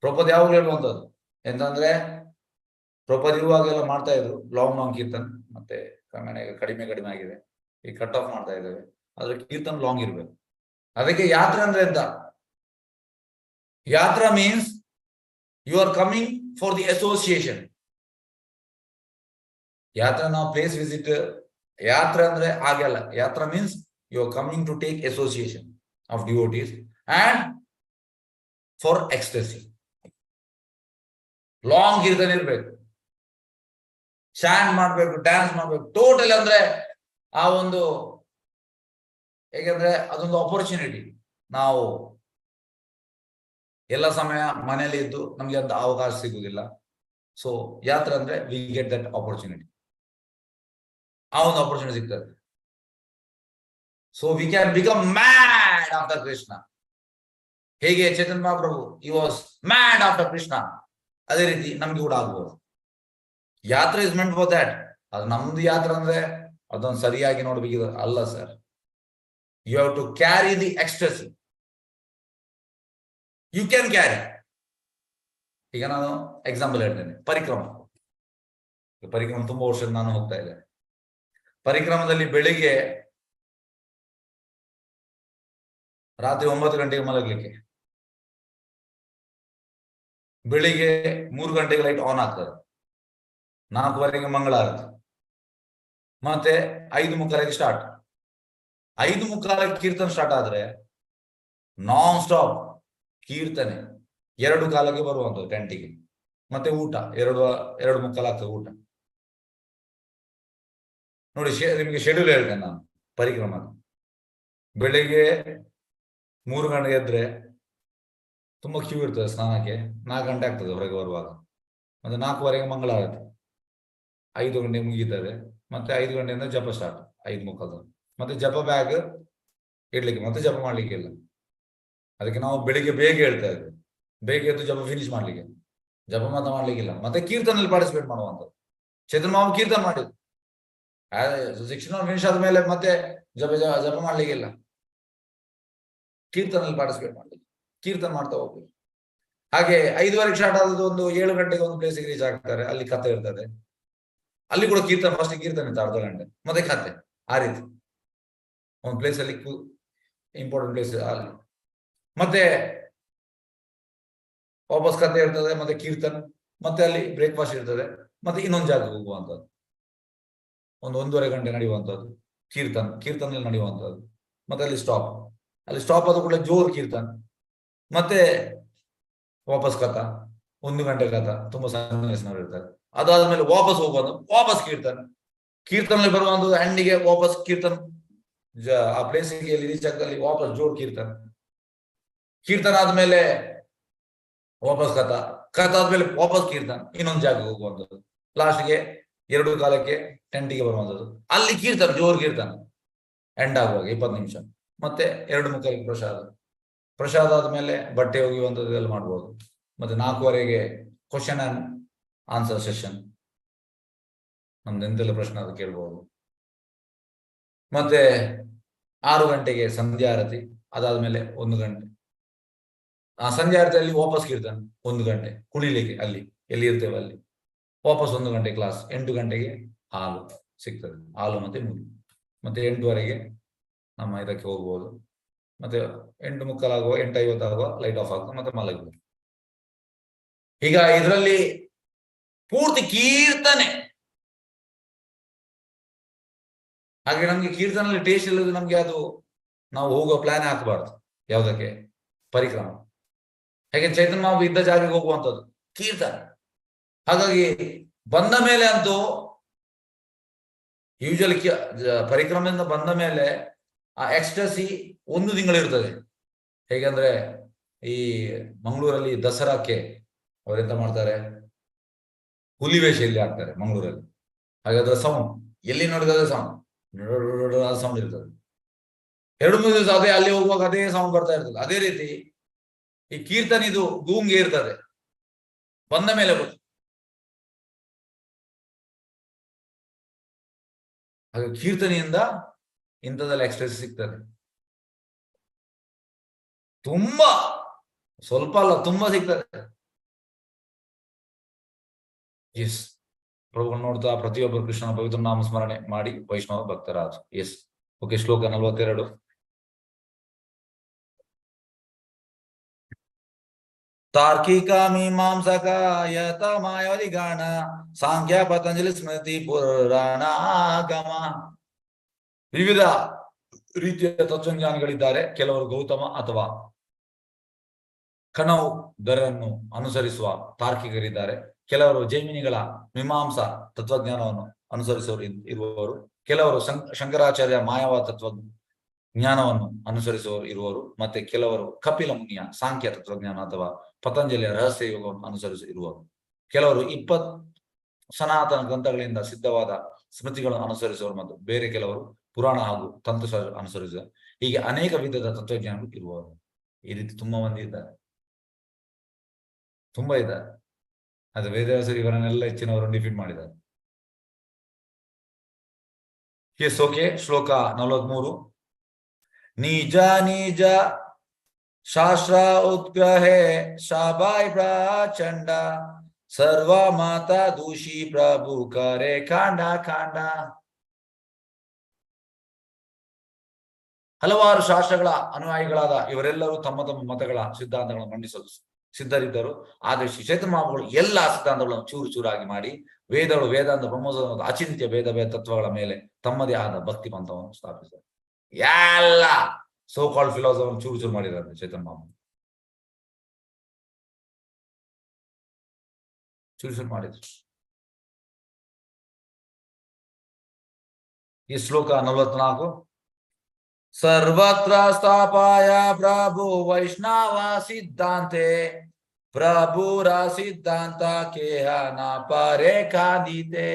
ಪ್ರಪೋದ್ ಯಾವಾಗಲೂ ಹೇಳುವಂಥದ್ದು ಎಂತಂದ್ರೆ, ಪ್ರಪೋದ್ ಇರುವಾಗೆಲ್ಲ ಮಾಡ್ತಾ ಇದ್ರು ಲಾಂಗ್ ಕೀರ್ತನ್. ಮತ್ತೆ ಕ್ರಮೇಣ ಈಗ ಕಡಿಮೆ ಆಗಿದೆ, ಈಗ ಕಟ್ ಆಫ್ ಮಾಡ್ತಾ ಇದ್ದೇವೆ. ಆದ್ರೆ ಕೀರ್ತನ್ ಲಾಂಗ್ ಇರ್ಬೇಕು. ಅದಕ್ಕೆ ಯಾತ್ರೆ ಅಂದ್ರೆ ಎಂತ? Yatra means you are coming for the association. ಯಾತ್ರಾ ನಾವು ಪ್ಲೇಸ್ ವಿಸಿಟ್, ಯಾತ್ರಾ ಅಂದ್ರೆ ಹಾಗೆಲ್ಲ. Yatra means you are coming to take association of devotees and for ecstasy. Long ಕೀರ್ತನ ಇರ್ಬೇಕು, ಚಾಂಟ್ ಮಾಡ್ಬೇಕು, ಡ್ಯಾನ್ಸ್ ಮಾಡ್ಬೇಕು ಟೋಟಲ್. ಅಂದ್ರೆ ಆ ಒಂದು, ಹೇಗೆಂದ್ರೆ ಅದೊಂದು ಅಪರ್ಚುನಿಟಿ. ನಾವು ಎಲ್ಲ ಸಮಯ ಮನೆಯಲ್ಲಿ ಇದ್ದು ನಮ್ಗೆ ಅಂತ ಅವಕಾಶ ಸಿಗುವುದಿಲ್ಲ. ಸೊ ಯಾತ್ರೆ ಅಂದ್ರೆ ವಿ ಗೆಟ್ ದಟ್ ಅಪರ್ಚುನಿಟಿ. ಆ ಒಂದು ಅಪರ್ಚುನಿಟಿ ಸಿಗ್ತದೆ. So we can become mad after Krishna. ಹೇಗೆ ಚೇತನ್ ಮಹಾಪ್ರಭು ಈ ವಾಸ್ ಮ್ಯಾಡ್ ಆಫ್ಟರ್ ಕೃಷ್ಣ, ಅದೇ ರೀತಿ ನಮ್ಗೆ ಕೂಡ ಆಗ್ಬೋದು. ಯಾತ್ರೆ ಇಸ್ ಮೆಂಟ್ ಫಾರ್ ದ್ಯಾಟ್. ಅದು ನಮ್ದು ಯಾತ್ರೆ ಅಂದ್ರೆ ಅದೊಂದು ಸರಿಯಾಗಿ ನೋಡ್ಬೇಕಿದೆ ಅಲ್ಲ sir. You have to carry the ecstasy. You can carry. ಈಗ ನಾನು ಎಕ್ಸಾಂಪಲ್ ಹೇಳ್ತೇನೆ, ಪರಿಕ್ರಮ ತುಂಬಾ ವರ್ಷದ ನಾನು ಹೋಗ್ತಾ ಇದ್ದೇನೆ. ಪರಿಕ್ರಮದಲ್ಲಿ ಬೆಳಿಗ್ಗೆ ರಾತ್ರಿ 9 ಗಂಟೆಗೆ ಮಲಗಲಿಕ್ಕೆ, ಬೆಳಿಗ್ಗೆ 3 ಗಂಟೆಗೆ ಲೈಟ್ ಆನ್ ಆಗ್ತದೆ, 4:15ಗೆ ಮಂಗಳಾರತಿ, ಮತ್ತೆ 5:45 ಸ್ಟಾರ್ಟ್. 5:45 ಕೀರ್ತನೆ ಸ್ಟಾರ್ಟ್ ಆದ್ರೆ ನಾನ್ ಸ್ಟಾಪ್ ಕೀರ್ತನೆ. 2 ಕಾಲಕ್ಕೆ ಬರುವಂಥದ್ದು ಟೆಂಟಿಗೆ. ಮತ್ತೆ ಊಟ 2 ಮುಕ್ಕಾಲಾಗ್ತದೆ ಊಟ. ನೋಡಿ ನಿಮ್ಗೆ ಶೆಡ್ಯೂಲ್ ಹೇಳ್ತೇನೆ ನಾನು ಪರಿಕ್ರಮ. ಬೆಳಿಗ್ಗೆ 3 ಗಂಟೆಗೆ ಎದ್ರೆ ತುಂಬಾ ಕ್ಯೂ ಇರ್ತದೆ ಸ್ನಾನಕ್ಕೆ. 4 ಗಂಟೆ ಆಗ್ತದೆ ಹೊರಗೆ ಬರುವಾಗ. ಮತ್ತೆ 4:15ಗೆ ಮಂಗಳಾರತಿ. 5 ಗಂಟೆಗೆ ಮುಗೀತದೆ. ಮತ್ತೆ 5 ಗಂಟೆಯಿಂದ ಜಪ ಸ್ಟಾರ್ಟ್ 5:45. ಮತ್ತೆ ಜಪ ಬ್ಯಾಗ್ ಇಡ್ಲಿಕ್ಕೆ, ಮತ್ತೆ ಜಪ ಮಾಡ್ಲಿಕ್ಕೆ ಇಲ್ಲ. ಅದಕ್ಕೆ ನಾವು ಬೆಳಿಗ್ಗೆ ಬೇಗ ಹೇಳ್ತಾ ಇದ್ವಿ, ಬೇಗ ಎದ್ದು ಜಪ ಫಿನಿಶ್ ಮಾಡ್ಲಿಕ್ಕೆ, ಜಪ ಮಾತ್ರ ಮಾಡ್ಲಿಕ್ಕಿಲ್ಲ. ಮತ್ತೆ ಕೀರ್ತನಲ್ಲಿ ಪಾರ್ಟಿಸಿಪೇಟ್ ಮಾಡುವಂಥದ್ದು. ಚೇತನ್ ಮಾವು ಕೀರ್ತನ ಮಾಡಿದ್ರು, 6 ಫಿನಿಶ್ ಆದ್ಮೇಲೆ ಮತ್ತೆ ಜಪ ಮಾಡ್ಲಿಕ್ಕಿಲ್ಲ, ಕೀರ್ತನಲ್ಲಿ ಪಾರ್ಟಿಸಿಪೇಟ್ ಮಾಡ್ಲಿಕ್ಕೆ, ಕೀರ್ತನ ಮಾಡ್ತಾ ಹೋಗ್ಬೇಕು. ಹಾಗೆ 5:15 ಸ್ಟಾರ್ಟ್ ಆದದ್ದು ಒಂದು 7 ಗಂಟೆಗೆ ಒಂದು ಪ್ಲೇಸಿಗೆ ರೀಚ್ ಆಗ್ತಾರೆ. ಅಲ್ಲಿ ಕತೆ ಇರ್ತದೆ, ಅಲ್ಲಿ ಕೂಡ ಕೀರ್ತನ, ಫಸ್ಟ್ ಕೀರ್ತನ ಇತ್ತು ಅರ್ಧ ಗಂಟೆ, ಮತ್ತೆ ಕತೆ. ಆ ರೀತಿ ಒಂದು ಪ್ಲೇಸ್ ಅಲ್ಲಿ ಇಂಪಾರ್ಟೆಂಟ್ ಪ್ಲೇಸ್ ಅಲ್ಲಿ, ಮತ್ತೆ ವಾಪಸ್ ಕತೆ ಇರ್ತದೆ, ಮತ್ತೆ ಕೀರ್ತನ, ಮತ್ತೆ ಅಲ್ಲಿ ಬ್ರೇಕ್ಫಾಸ್ಟ್ ಇರ್ತದೆ, ಮತ್ತೆ ಇನ್ನೊಂದು ಜಾಗಕ್ಕೆ ಹೋಗುವಂಥದ್ದು. 1-1.5 ಗಂಟೆ ನಡೆಯುವಂಥದ್ದು ಕೀರ್ತನಲ್ಲಿ ನಡೆಯುವಂಥದ್ದು. ಮತ್ತೆ ಅಲ್ಲಿ ಸ್ಟಾಪ್ ಆದ ಕೂಡ ಜೋರು ಕೀರ್ತನ, ಮತ್ತೆ ವಾಪಸ್ ಕಥಾ, 1 ಗಂಟೆ ಕಥಾ, ತುಂಬಾ ಸನ್ನಿವೇಶನವರು ಇರ್ತಾರೆ. ಅದಾದ್ಮೇಲೆ ವಾಪಸ್ ಹೋಗುವಂಥದ್ದು, ವಾಪಸ್ ಕೀರ್ತನಲ್ಲಿ ಬರುವಂಥದ್ದು, ಎಂಡಿಗೆ ವಾಪಸ್ ಕೀರ್ತನ, ಆ ಪ್ಲೇಸಿಗೆ ರೀಚ್ ಆಗ್ದಲ್ಲಿ ವಾಪಸ್ ಜೋರ್ ಕೀರ್ತನ ಆದ್ಮೇಲೆ ವಾಪಸ್ ಕಥಾ ಆದ್ಮೇಲೆ ವಾಪಸ್ ಕೀರ್ತನ, ಇನ್ನೊಂದು ಜಾಗಕ್ಕೆ ಹೋಗುವಂಥದ್ದು. ಲಾಸ್ಟ್ಗೆ 2 ಕಾಲಕ್ಕೆ ಟೆಂಟಿಗೆ ಬರುವಂಥದ್ದು, ಅಲ್ಲಿ ಜೋರ್ ಕೀರ್ತನ ಎಂಡ್ ಆಗುವಾಗ 20 ನಿಮಿಷ. ಮತ್ತೆ 2 ಮುಕ್ಕಾಲಿಗೆ ಪ್ರಸಾದ ಆದ್ಮೇಲೆ ಬಟ್ಟೆ ಒಗೆಯುವಂಥದ್ದು ಎಲ್ಲ ಮಾಡ್ಬೋದು. ಮತ್ತೆ 4:15ಗೆ ಕ್ವಶನ್ ಅಂಡ್ ಆನ್ಸರ್ ಸೆಷನ್, ನಮ್ದು ಎಂತೆಲ್ಲ ಪ್ರಶ್ನೆ ಅದು ಕೇಳ್ಬೋದು. ಮತ್ತೆ 6 ಗಂಟೆಗೆ ಸಂಧ್ಯಾ ಆರತಿ, ಅದಾದ್ಮೇಲೆ 1 ಗಂಟೆ ಸಂಧ್ಯಾ ಆರತಿಯಲ್ಲಿ ವಾಪಸ್ ಕೀರ್ತನ, 1 ಗಂಟೆ ಕುಣಿಲಿಕ್ಕೆ ಅಲ್ಲಿ ಎಲ್ಲಿ ಇರ್ತೇವೆ ಅಲ್ಲಿ, ವಾಪಸ್ 1 ಗಂಟೆ ಕ್ಲಾಸ್. 8 ಗಂಟೆಗೆ ಹಾಲು ಸಿಗ್ತದೆ, ಹಾಲು ಮತ್ತೆ ಮುಗಿ. ಮತ್ತೆ 8:15ಗೆ ನಮ್ಮ ಇದಕ್ಕೆ ಹೋಗ್ಬೋದು. ಮತ್ತೆ 8:45 ಆಗುವ 8:50 ಆಗುವ ಲೈಟ್ ಆಫ್ ಆಗ್ತದೆ, ಮತ್ತೆ ಮಲಗ್ಬೋದು. ಈಗ ಇದರಲ್ಲಿ ಪೂರ್ತಿ ಕೀರ್ತನೆ. ಹಾಗೆ ನಮ್ಗೆ ಕೀರ್ತನಲ್ಲಿ ಟೇಸ್ಟ್ ಇಲ್ಲದೆ ನಮ್ಗೆ ಅದು ನಾವು ಹೋಗುವ ಪ್ಲಾನ್ ಹಾಕಬಾರ್ದು. ಯಾವುದಕ್ಕೆ? ಪರಿಕ್ರಮ. ಹಾಗೆ ಚೈತನ್ಯ ಮಾವು ಇದ್ದ ಜಾಗಕ್ಕೆ ಹೋಗುವಂಥದ್ದು ಕೀರ್ತನೆ. ಹಾಗಾಗಿ ಬಂದ ಮೇಲೆ ಅಂತೂ ಯೂಶಲಿ ಪರಿಕ್ರಮದಿಂದ ಬಂದ ಮೇಲೆ ಆ ಎಕ್ಸ್ಟಸಿ 1 ತಿಂಗಳು ಇರ್ತದೆ. ಹೇಗೆಂದ್ರೆ ಈ ಮಂಗಳೂರಲ್ಲಿ ದಸರಾಕ್ಕೆ ಅವರೆಂತ ಮಾಡ್ತಾರೆ, ಹುಲಿವೇಷ ಇಲ್ಲಿ ಹಾಕ್ತಾರೆ ಮಂಗಳೂರಲ್ಲಿ. ಹಾಗಾದ್ರೆ ಸೌಂಡ್ ಎಲ್ಲಿ ನೋಡಿದ್ರೆ ಸೌಂಡ್ ಇರ್ತದೆ. 2-3 ದಿವಸ ಅದೇ, ಅಲ್ಲಿ ಹೋಗುವಾಗ ಅದೇ ಸೌಂಡ್ ಬರ್ತಾ ಇರ್ತದೆ. ಅದೇ ರೀತಿ ಈ ಕೀರ್ತನೆ ಇದು ಗೂಂಗೆ ಇರ್ತದೆ, ಬಂದ ಮೇಲೆ ಗೊತ್ತು. ಹಾಗೆ ಕೀರ್ತನೆಯಿಂದ ಇಂಥದ್ದೆಲ್ಲ ಎಕ್ಸ್ಪ್ರೆಸ್ ಸಿಗ್ತದೆ. ತುಂಬಾ ಸ್ವಲ್ಪ ಅಲ್ಲ, ತುಂಬಾ ಸಿಗ್ತದೆ. ಎಸ್, ಪ್ರಭುಗಳು ನೋಡ್ತಾ ಪ್ರತಿಯೊಬ್ಬರು ಕೃಷ್ಣನ ಪವಿತ್ರ ನಾಮ ಸ್ಮರಣೆ ಮಾಡಿ ವೈಷ್ಣವ ಭಕ್ತರಾಜ್. S, okay. ಶ್ಲೋಕ 42. ತಾರ್ಕಿಕ ಮೀಮಾಂಸಕ ಯತ ಮಾಯಾವತಿ ಗಾಣ ಸಾಂಖ್ಯ ಪತಂಜಲಿ ಸ್ಮೃತಿ ಪುರಾಣಾಗಮ. ವಿವಿಧ ರೀತಿಯ ತತ್ವಜ್ಞಾನಿಗಳಿದ್ದಾರೆ. ಕೆಲವರು ಗೌತಮ ಅಥವಾ ಕನೌ ದರನ್ನು ಅನುಸರಿಸುವ ತಾರ್ಕಿಕರಿದ್ದಾರೆ. ಕೆಲವರು ಜೈಮಿನಿಗಳ ಮೀಮಾಂಸಾ ತತ್ವಜ್ಞಾನವನ್ನು ಅನುಸರಿಸುವವರು ಇರುವವರು. ಕೆಲವರು ಶಂಕರಾಚಾರ್ಯ ಮಾಯಾವ ತತ್ವಜ್ಞಾನವನ್ನು ಅನುಸರಿಸುವವರು ಇರುವರು. ಮತ್ತೆ ಕೆಲವರು ಕಪಿಲ ಮುನಿಯ ಸಾಂಖ್ಯ ತತ್ವಜ್ಞಾನ ಅಥವಾ ಪತಂಜಲಿಯ ರಹಸ್ಯ ಯೋಗವನ್ನು ಇರುವರು. ಕೆಲವರು 20 ಸನಾತನ ಗ್ರಂಥಗಳಿಂದ ಸಿದ್ಧವಾದ ಸ್ಮೃತಿಗಳನ್ನು ಅನುಸರಿಸುವರು. ಮತ್ತು ಬೇರೆ ಕೆಲವರು ಪುರಾಣ ಹಾಗೂ ತಂತ್ರಶಾಸ್ತ್ರ ಅನುಸರಿಸುವ. ಹೀಗೆ ಅನೇಕ ವಿಧದ ತತ್ವಜ್ಞಾನಗಳು ಇರುವವರು. ಈ ರೀತಿ ತುಂಬಾ ಮಂದಿ ಇದ್ದಾರೆ, ತುಂಬಾ ಇದ್ದಾರೆ. ಅದು ವೇದವ್ಯಾಸರು ಇವರನ್ನೆಲ್ಲ ಹೆಚ್ಚಿನವರನ್ನು ಡಿಫೀಟ್ ಮಾಡಿದ್ದಾರೆ. Yes, okay. ಶ್ಲೋಕ 43. ನಿಜ ನಿಜ ಶಾಸ್ತ್ರ ಉತ್ಗ್ರಹೇ ಶಾಬಾಯ್ ಪ್ರಚಂಡ ಸರ್ವ ಮಾತಾ ದೂಷಿ ಪ್ರಭು ಕರೆ ಕಾಂಡ ಕಾಂಡ. ಹಲವಾರು ಶಾಸ್ತ್ರಗಳ ಅನುಯಾಯಿಗಳಾದ ಇವರೆಲ್ಲರೂ ತಮ್ಮ ತಮ್ಮ ಮತಗಳ ಸಿದ್ಧಾಂತಗಳನ್ನು ಮಂಡಿಸಲು ಸಿದ್ಧರಿದ್ದರು. ಆದರೆ ಶ್ರೀ ಚೈತನ್ಯ ಮಹಾಪ್ರಭುಗಳು ಎಲ್ಲ ಸಿದ್ಧಾಂತಗಳನ್ನು ಚೂರು ಚೂರಾಗಿ ಮಾಡಿ ವೇದಗಳು, ವೇದಾಂತ, ಬ್ರಹ್ಮೋತ್ಸವ, ಅಚಿಂತ್ಯ ಭೇದ ತತ್ವಗಳ ಮೇಲೆ ತಮ್ಮದೇ ಆದ ಭಕ್ತಿ ಪಂಥವನ್ನು ಸ್ಥಾಪಿಸಿದರು. ಎಲ್ಲ ಸೋ ಕಾಲ್ಡ್ ಫಿಲಾಸಫಿ ಚೂರು ಚೂರು ಮಾಡಿದ್ದಾರೆ ಚೈತನ್ಯ ಮಹಾಪ್ರಭು. ಶುರು ಮಾಡಿದ್ರು. ಈ ಶ್ಲೋಕ 44. ಸರ್ವತ್ರ ಸ್ಥಾಪಾಯ ಪ್ರಭು ವೈಷ್ಣವ ಸಿದ್ಧಾಂತೆ ಪ್ರಭುರ ಸಿದ್ಧಾಂತ ಕೇಹ ನ ಪರೆ ಕಾದಿತೆ.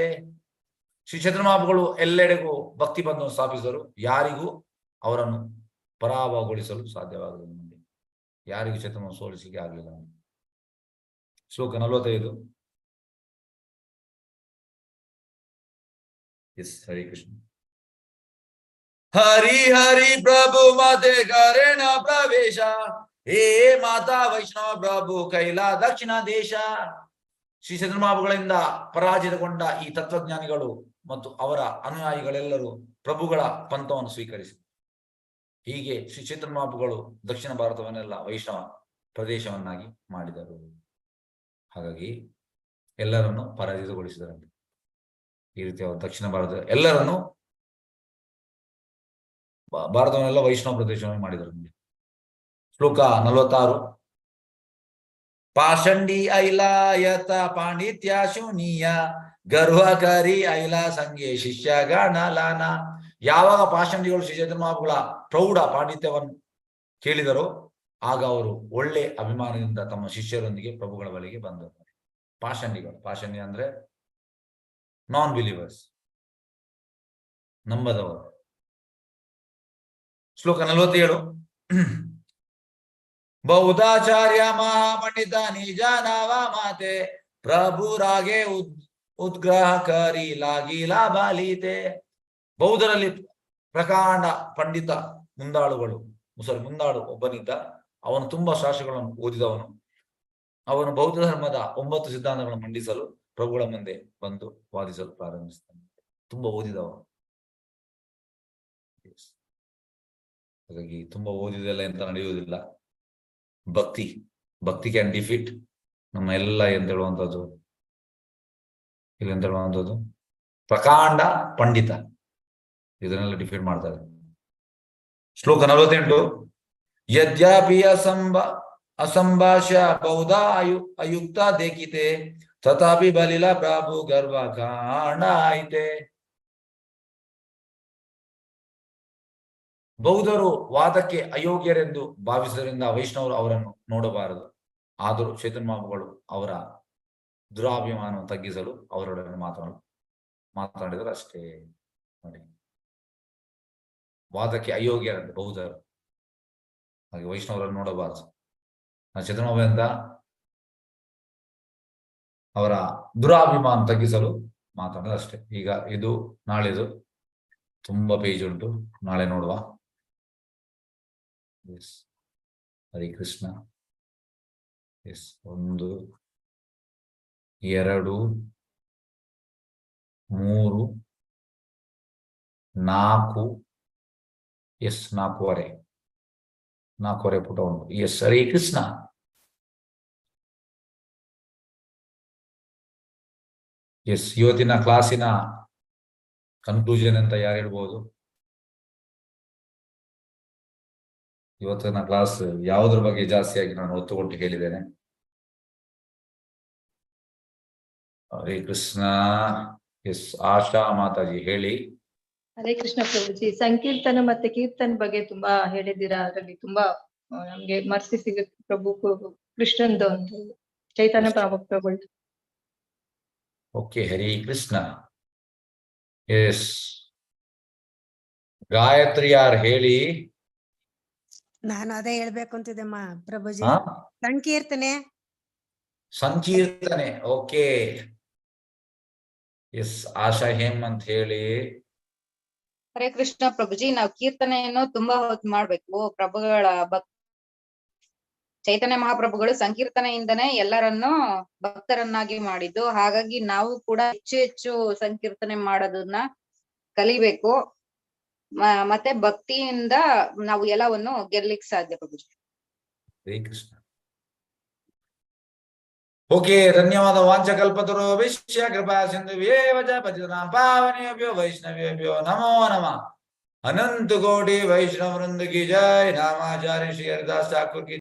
ಶ್ರೀ ಚೈತನ್ಯಮಹಾಪ್ರಭುಗಳು ಎಲ್ಲೆಡೆಗೂ ಭಕ್ತಿ ಬಂಧವನ್ನು ಸ್ಥಾಪಿಸಿದರು. ಯಾರಿಗೂ ಅವರನ್ನು ಪರಾಭವಗೊಳಿಸಲು ಸಾಧ್ಯವಾಗಲಿಲ್ಲ. ಯಾರಿಗೂ ಚೈತನ್ಯ ಸೋಲಿಸಿಕೆ ಆಗಲಿಲ್ಲ. ಶ್ಲೋಕ 45. ಎಸ್, ಹರೇ ಕೃಷ್ಣ. ಹರಿ ಹರಿ ಪ್ರಭು ಮತೆ ಕರೆಣ ಪ್ರವೇಶ ಹೇ ಮಾತಾ ವೈಷ್ಣವ ಪ್ರಭು ಕೈಲಾ ದಕ್ಷಿಣ ದೇಶ. ಶ್ರೀ ಚಂದ್ರಮಾಭುಗಳಿಂದ ಪರಾಜಿತಗೊಂಡ ಈ ತತ್ವಜ್ಞಾನಿಗಳು ಮತ್ತು ಅವರ ಅನುಯಾಯಿಗಳೆಲ್ಲರೂ ಪ್ರಭುಗಳ ಪಂಥವನ್ನು ಸ್ವೀಕರಿಸಿ ಹೀಗೆ ಶ್ರೀ ಚೈತನ್ಯಮಹಾಪ್ರಭುಗಳು ದಕ್ಷಿಣ ಭಾರತವನ್ನೆಲ್ಲ ವೈಷ್ಣವ ಪ್ರದೇಶವನ್ನಾಗಿ ಮಾಡಿದರು. ಹಾಗಾಗಿ ಎಲ್ಲರನ್ನು ಪರಾಜಿತಗೊಳಿಸಿದರಂತೆ. ಈ ರೀತಿ ಅವರು ದಕ್ಷಿಣ ಭಾರತ ಎಲ್ಲರನ್ನು ಭಾರತವನ್ನೆಲ್ಲ ವೈಷ್ಣವ ಪ್ರದೇಶವನ್ನು ಮಾಡಿದರು. ಶ್ಲೋಕ 46. ಪಾಷಂಡಿ ಐಲಾಯತ ಪಾಂಡಿತ್ಯ ಶೂನ್ಯ ಗರ್ವಕರಿ ಐಲಾ ಸಂಘೆ ಶಿಷ್ಯ ಗಣಲಾನ. ಯಾವಾಗ ಪಾಷಂಡಿಗಳು ಶ್ರೀ ಚೈತನ್ಯ ಮಹಾಪ್ರಭುಗಳ ಪ್ರೌಢ ಪಾಂಡಿತ್ಯವನ್ನು ಕೇಳಿದರೋ ಆಗ ಅವರು ಒಳ್ಳೆ ಅಭಿಮಾನದಿಂದ ತಮ್ಮ ಶಿಷ್ಯರೊಂದಿಗೆ ಪ್ರಭುಗಳ ಬಳಿಗೆ ಬಂದರು. ಪಾಷಂಡಿಗಳು, ಪಾಷಂಡಿ ಅಂದ್ರೆ ನಾನ್ ಬಿಲೀವರ್ಸ್, ನಂಬದವರು. ಶ್ಲೋಕ 47. ಬೌದ್ಧಾಚಾರ್ಯ ಮಹಾಪಂಡಿತ ನಿಜಾನವ ಮಾತೆ ಪ್ರಭುರಾಗೆ ಉದ್ಗ್ರಹಕಾರಿ ಲಾಗಿಲಾ ಬಾಲಿತೆ. ಬೌದ್ಧರಲ್ಲಿ ಪ್ರಕಾಂಡ ಪಂಡಿತ ಮುಂದಾಳು ಒಬ್ಬನಿದ್ದ. ಅವನು ತುಂಬಾ ಶಾಸ್ತ್ರಗಳನ್ನು ಓದಿದವನು. ಅವನು ಬೌದ್ಧ ಧರ್ಮದ 9 ಸಿದ್ಧಾಂತಗಳನ್ನು ಮಂಡಿಸಲು ಪ್ರಭುಗಳ ಮುಂದೆ ಬಂದು ವಾದಿಸಲು ಪ್ರಾರಂಭಿಸ್ತಾನೆ. ತುಂಬಾ ಓದಿದವನು. ಹಾಗಾಗಿ ತುಂಬಾ ಓದಿದೆಲ್ಲ ಎಂತ ನಡೆಯುವುದಿಲ್ಲ. ಭಕ್ತಿ ಕ್ಯಾನ್ ಡಿಫೀಟ್ ನಮ್ಮ ಎಲ್ಲ ಎಂತ ಹೇಳುವಂಥದ್ದು ಪ್ರಕಾಂಡ ಪಂಡಿತ ಇದನ್ನೆಲ್ಲ ಡಿಫೀಟ್ ಮಾಡ್ತಾರೆ. ಶ್ಲೋಕ 48. ಯದ್ಯಾಪಿ ಅಸಂಭಾಷ್ಯ ಬೌದ್ಧ ಅಯುಕ್ತ ದೇಖಿತೆ ತಥಾಪಿ ಬಲಿಲ ಪ್ರಭು ಗರ್ವ ಕಾಂಡ ಐತೆ. ಬೌದ್ಧರು ವಾದಕ್ಕೆ ಅಯೋಗ್ಯರೆಂದು ಭಾವಿಸುವುದರಿಂದ ವೈಷ್ಣವರು ಅವರನ್ನು ನೋಡಬಾರದು. ಆದರೂ ಚೈತನ್ಯ ಮಹಾಪ್ರಭುಗಳು ಅವರ ದುರಾಭಿಮಾನವನ್ನು ತಗ್ಗಿಸಲು ಅವರೊಡನೆ ಮಾತನಾಡಿದರು ಅಷ್ಟೇ. ನೋಡಿ, ವಾದಕ್ಕೆ ಅಯೋಗ್ಯರಂತೆ ಬೌದ್ಧರು, ಹಾಗೆ ವೈಷ್ಣವರನ್ನು ನೋಡಬಾರದು. ಚೈತನ್ಯ ಮಹಾಪ್ರಭುವಿಂದ ಅವರ ದುರಾಭಿಮಾನ ತಗ್ಗಿಸಲು ಮಾತನಾಡಿದ ಅಷ್ಟೇ. ಈಗ ಇದು ನಾಳೆದು ತುಂಬಾ ಪೇಜ್ ಉಂಟು, ನಾಳೆ ನೋಡುವ. ಎಸ್, ಹರಿ ಕೃಷ್ಣ. ಎಸ್, 1 2 3 4. ಎಸ್, 4.25 ಪುಟ ಉಂಟು. ಎಸ್, ಹರಿ ಕೃಷ್ಣ. ಎಸ್, ಇವತ್ತಿನ ಕ್ಲಾಸಿನ ಕನ್ಕ್ಲೂಷನ್ ಅಂತ ಯಾರು ಹೇಳ್ಬೋದು? ಇವತ್ತಿನ ಕ್ಲಾಸ್ ಯಾವುದ್ರ ಬಗ್ಗೆ ಜಾಸ್ತಿಯಾಗಿ ನಾನು ಒತ್ತು ಕೊಟ್ಟು ಹೇಳಿದ್ದೇನೆ? ಹರೇ ಕೃಷ್ಣ. ಎಸ್, ಆಶಾ ಮಾತಾಜಿ ಹೇಳಿ. ಹರೇ ಕೃಷ್ಣ ಪ್ರಭುಜಿ. ಸಂಕೀರ್ತನ ಮತ್ತೆ ಕೀರ್ತನ ಬಗ್ಗೆ ತುಂಬಾ ಹೇಳಿದ್ದೀರಾ. ಅದರಲ್ಲಿ ತುಂಬಾ ನಮ್ಗೆ ಮರ್ಸಿ ಸಿಗುತ್ತೆ. ಪ್ರಭು ಕೃಷ್ಣಂದು ಅಂತ ಚೈತನ್ಯ ಪ್ರಭುಗಳು. ಓಕೆ, ಹರಿ ಕೃಷ್ಣ. ಎಸ್, ಗಾಯತ್ರಿ ಯಾರು ಹೇಳಿ. ನಾನು ಅದೇ ಹೇಳ್ಬೇಕು ಅಂತಿದ್ದೆಮ್ಮ ಪ್ರಭುಜಿ. ಸಂಕೀರ್ತನೆ. ಓಕೆ. ಎಸ್, ಆಶಾ ಹೇಮಂತ್ ಹೇಳಿ. ಹರೇ ಕೃಷ್ಣ ಪ್ರಭುಜಿ. ನಾವು ಕೀರ್ತನೆಯನ್ನು ತುಂಬಾ ಹೊತ್ತು ಮಾಡ್ಬೇಕು. ಪ್ರಭುಗಳ ಚೈತನ್ಯ ಮಹಾಪ್ರಭುಗಳು ಸಂಕೀರ್ತನೆಯಿಂದನೇ ಎಲ್ಲರನ್ನು ಭಕ್ತರನ್ನಾಗಿ ಮಾಡಿದ್ದು. ಹಾಗಾಗಿ ನಾವು ಕೂಡ ಹೆಚ್ಚು ಸಂಕೀರ್ತನೆ ಮಾಡೋದನ್ನ ಕಲಿಬೇಕು. ಮತ್ತೆ ಭಕ್ತಿಯಿಂದ ನಾವು ಎಲ್ಲವನ್ನು ಗೆಲ್ಲಿಕ್ ಸಾಧ್ಯ ಪ್ರಭುಜಿ. ಹರೇ ಕೃಷ್ಣ. ಓಕೆ, ಧನ್ಯವಾದ. ವಾಂಚಕಲ್ಪತರು ವಿಶ್ಯ ಕೃಪಾ ಸಿಂಧುಭ್ಯೇವ ಚ ಪತಿತಾನಾಂ ಪಾವನೇಭ್ಯೋ ವೈಷ್ಣವೇಭ್ಯೋ ನಮೋ ನಮಃ. ಅನಂತ ಕೋಟಿ ವೈಷ್ಣವ ವೃಂದ ಕಿ ಜೈ. ನಾಮಾಚಾರ್ಯ ಶ್ರೀ ಹರಿದಾಸ್ ಠಾಕುರ್ ಕಿ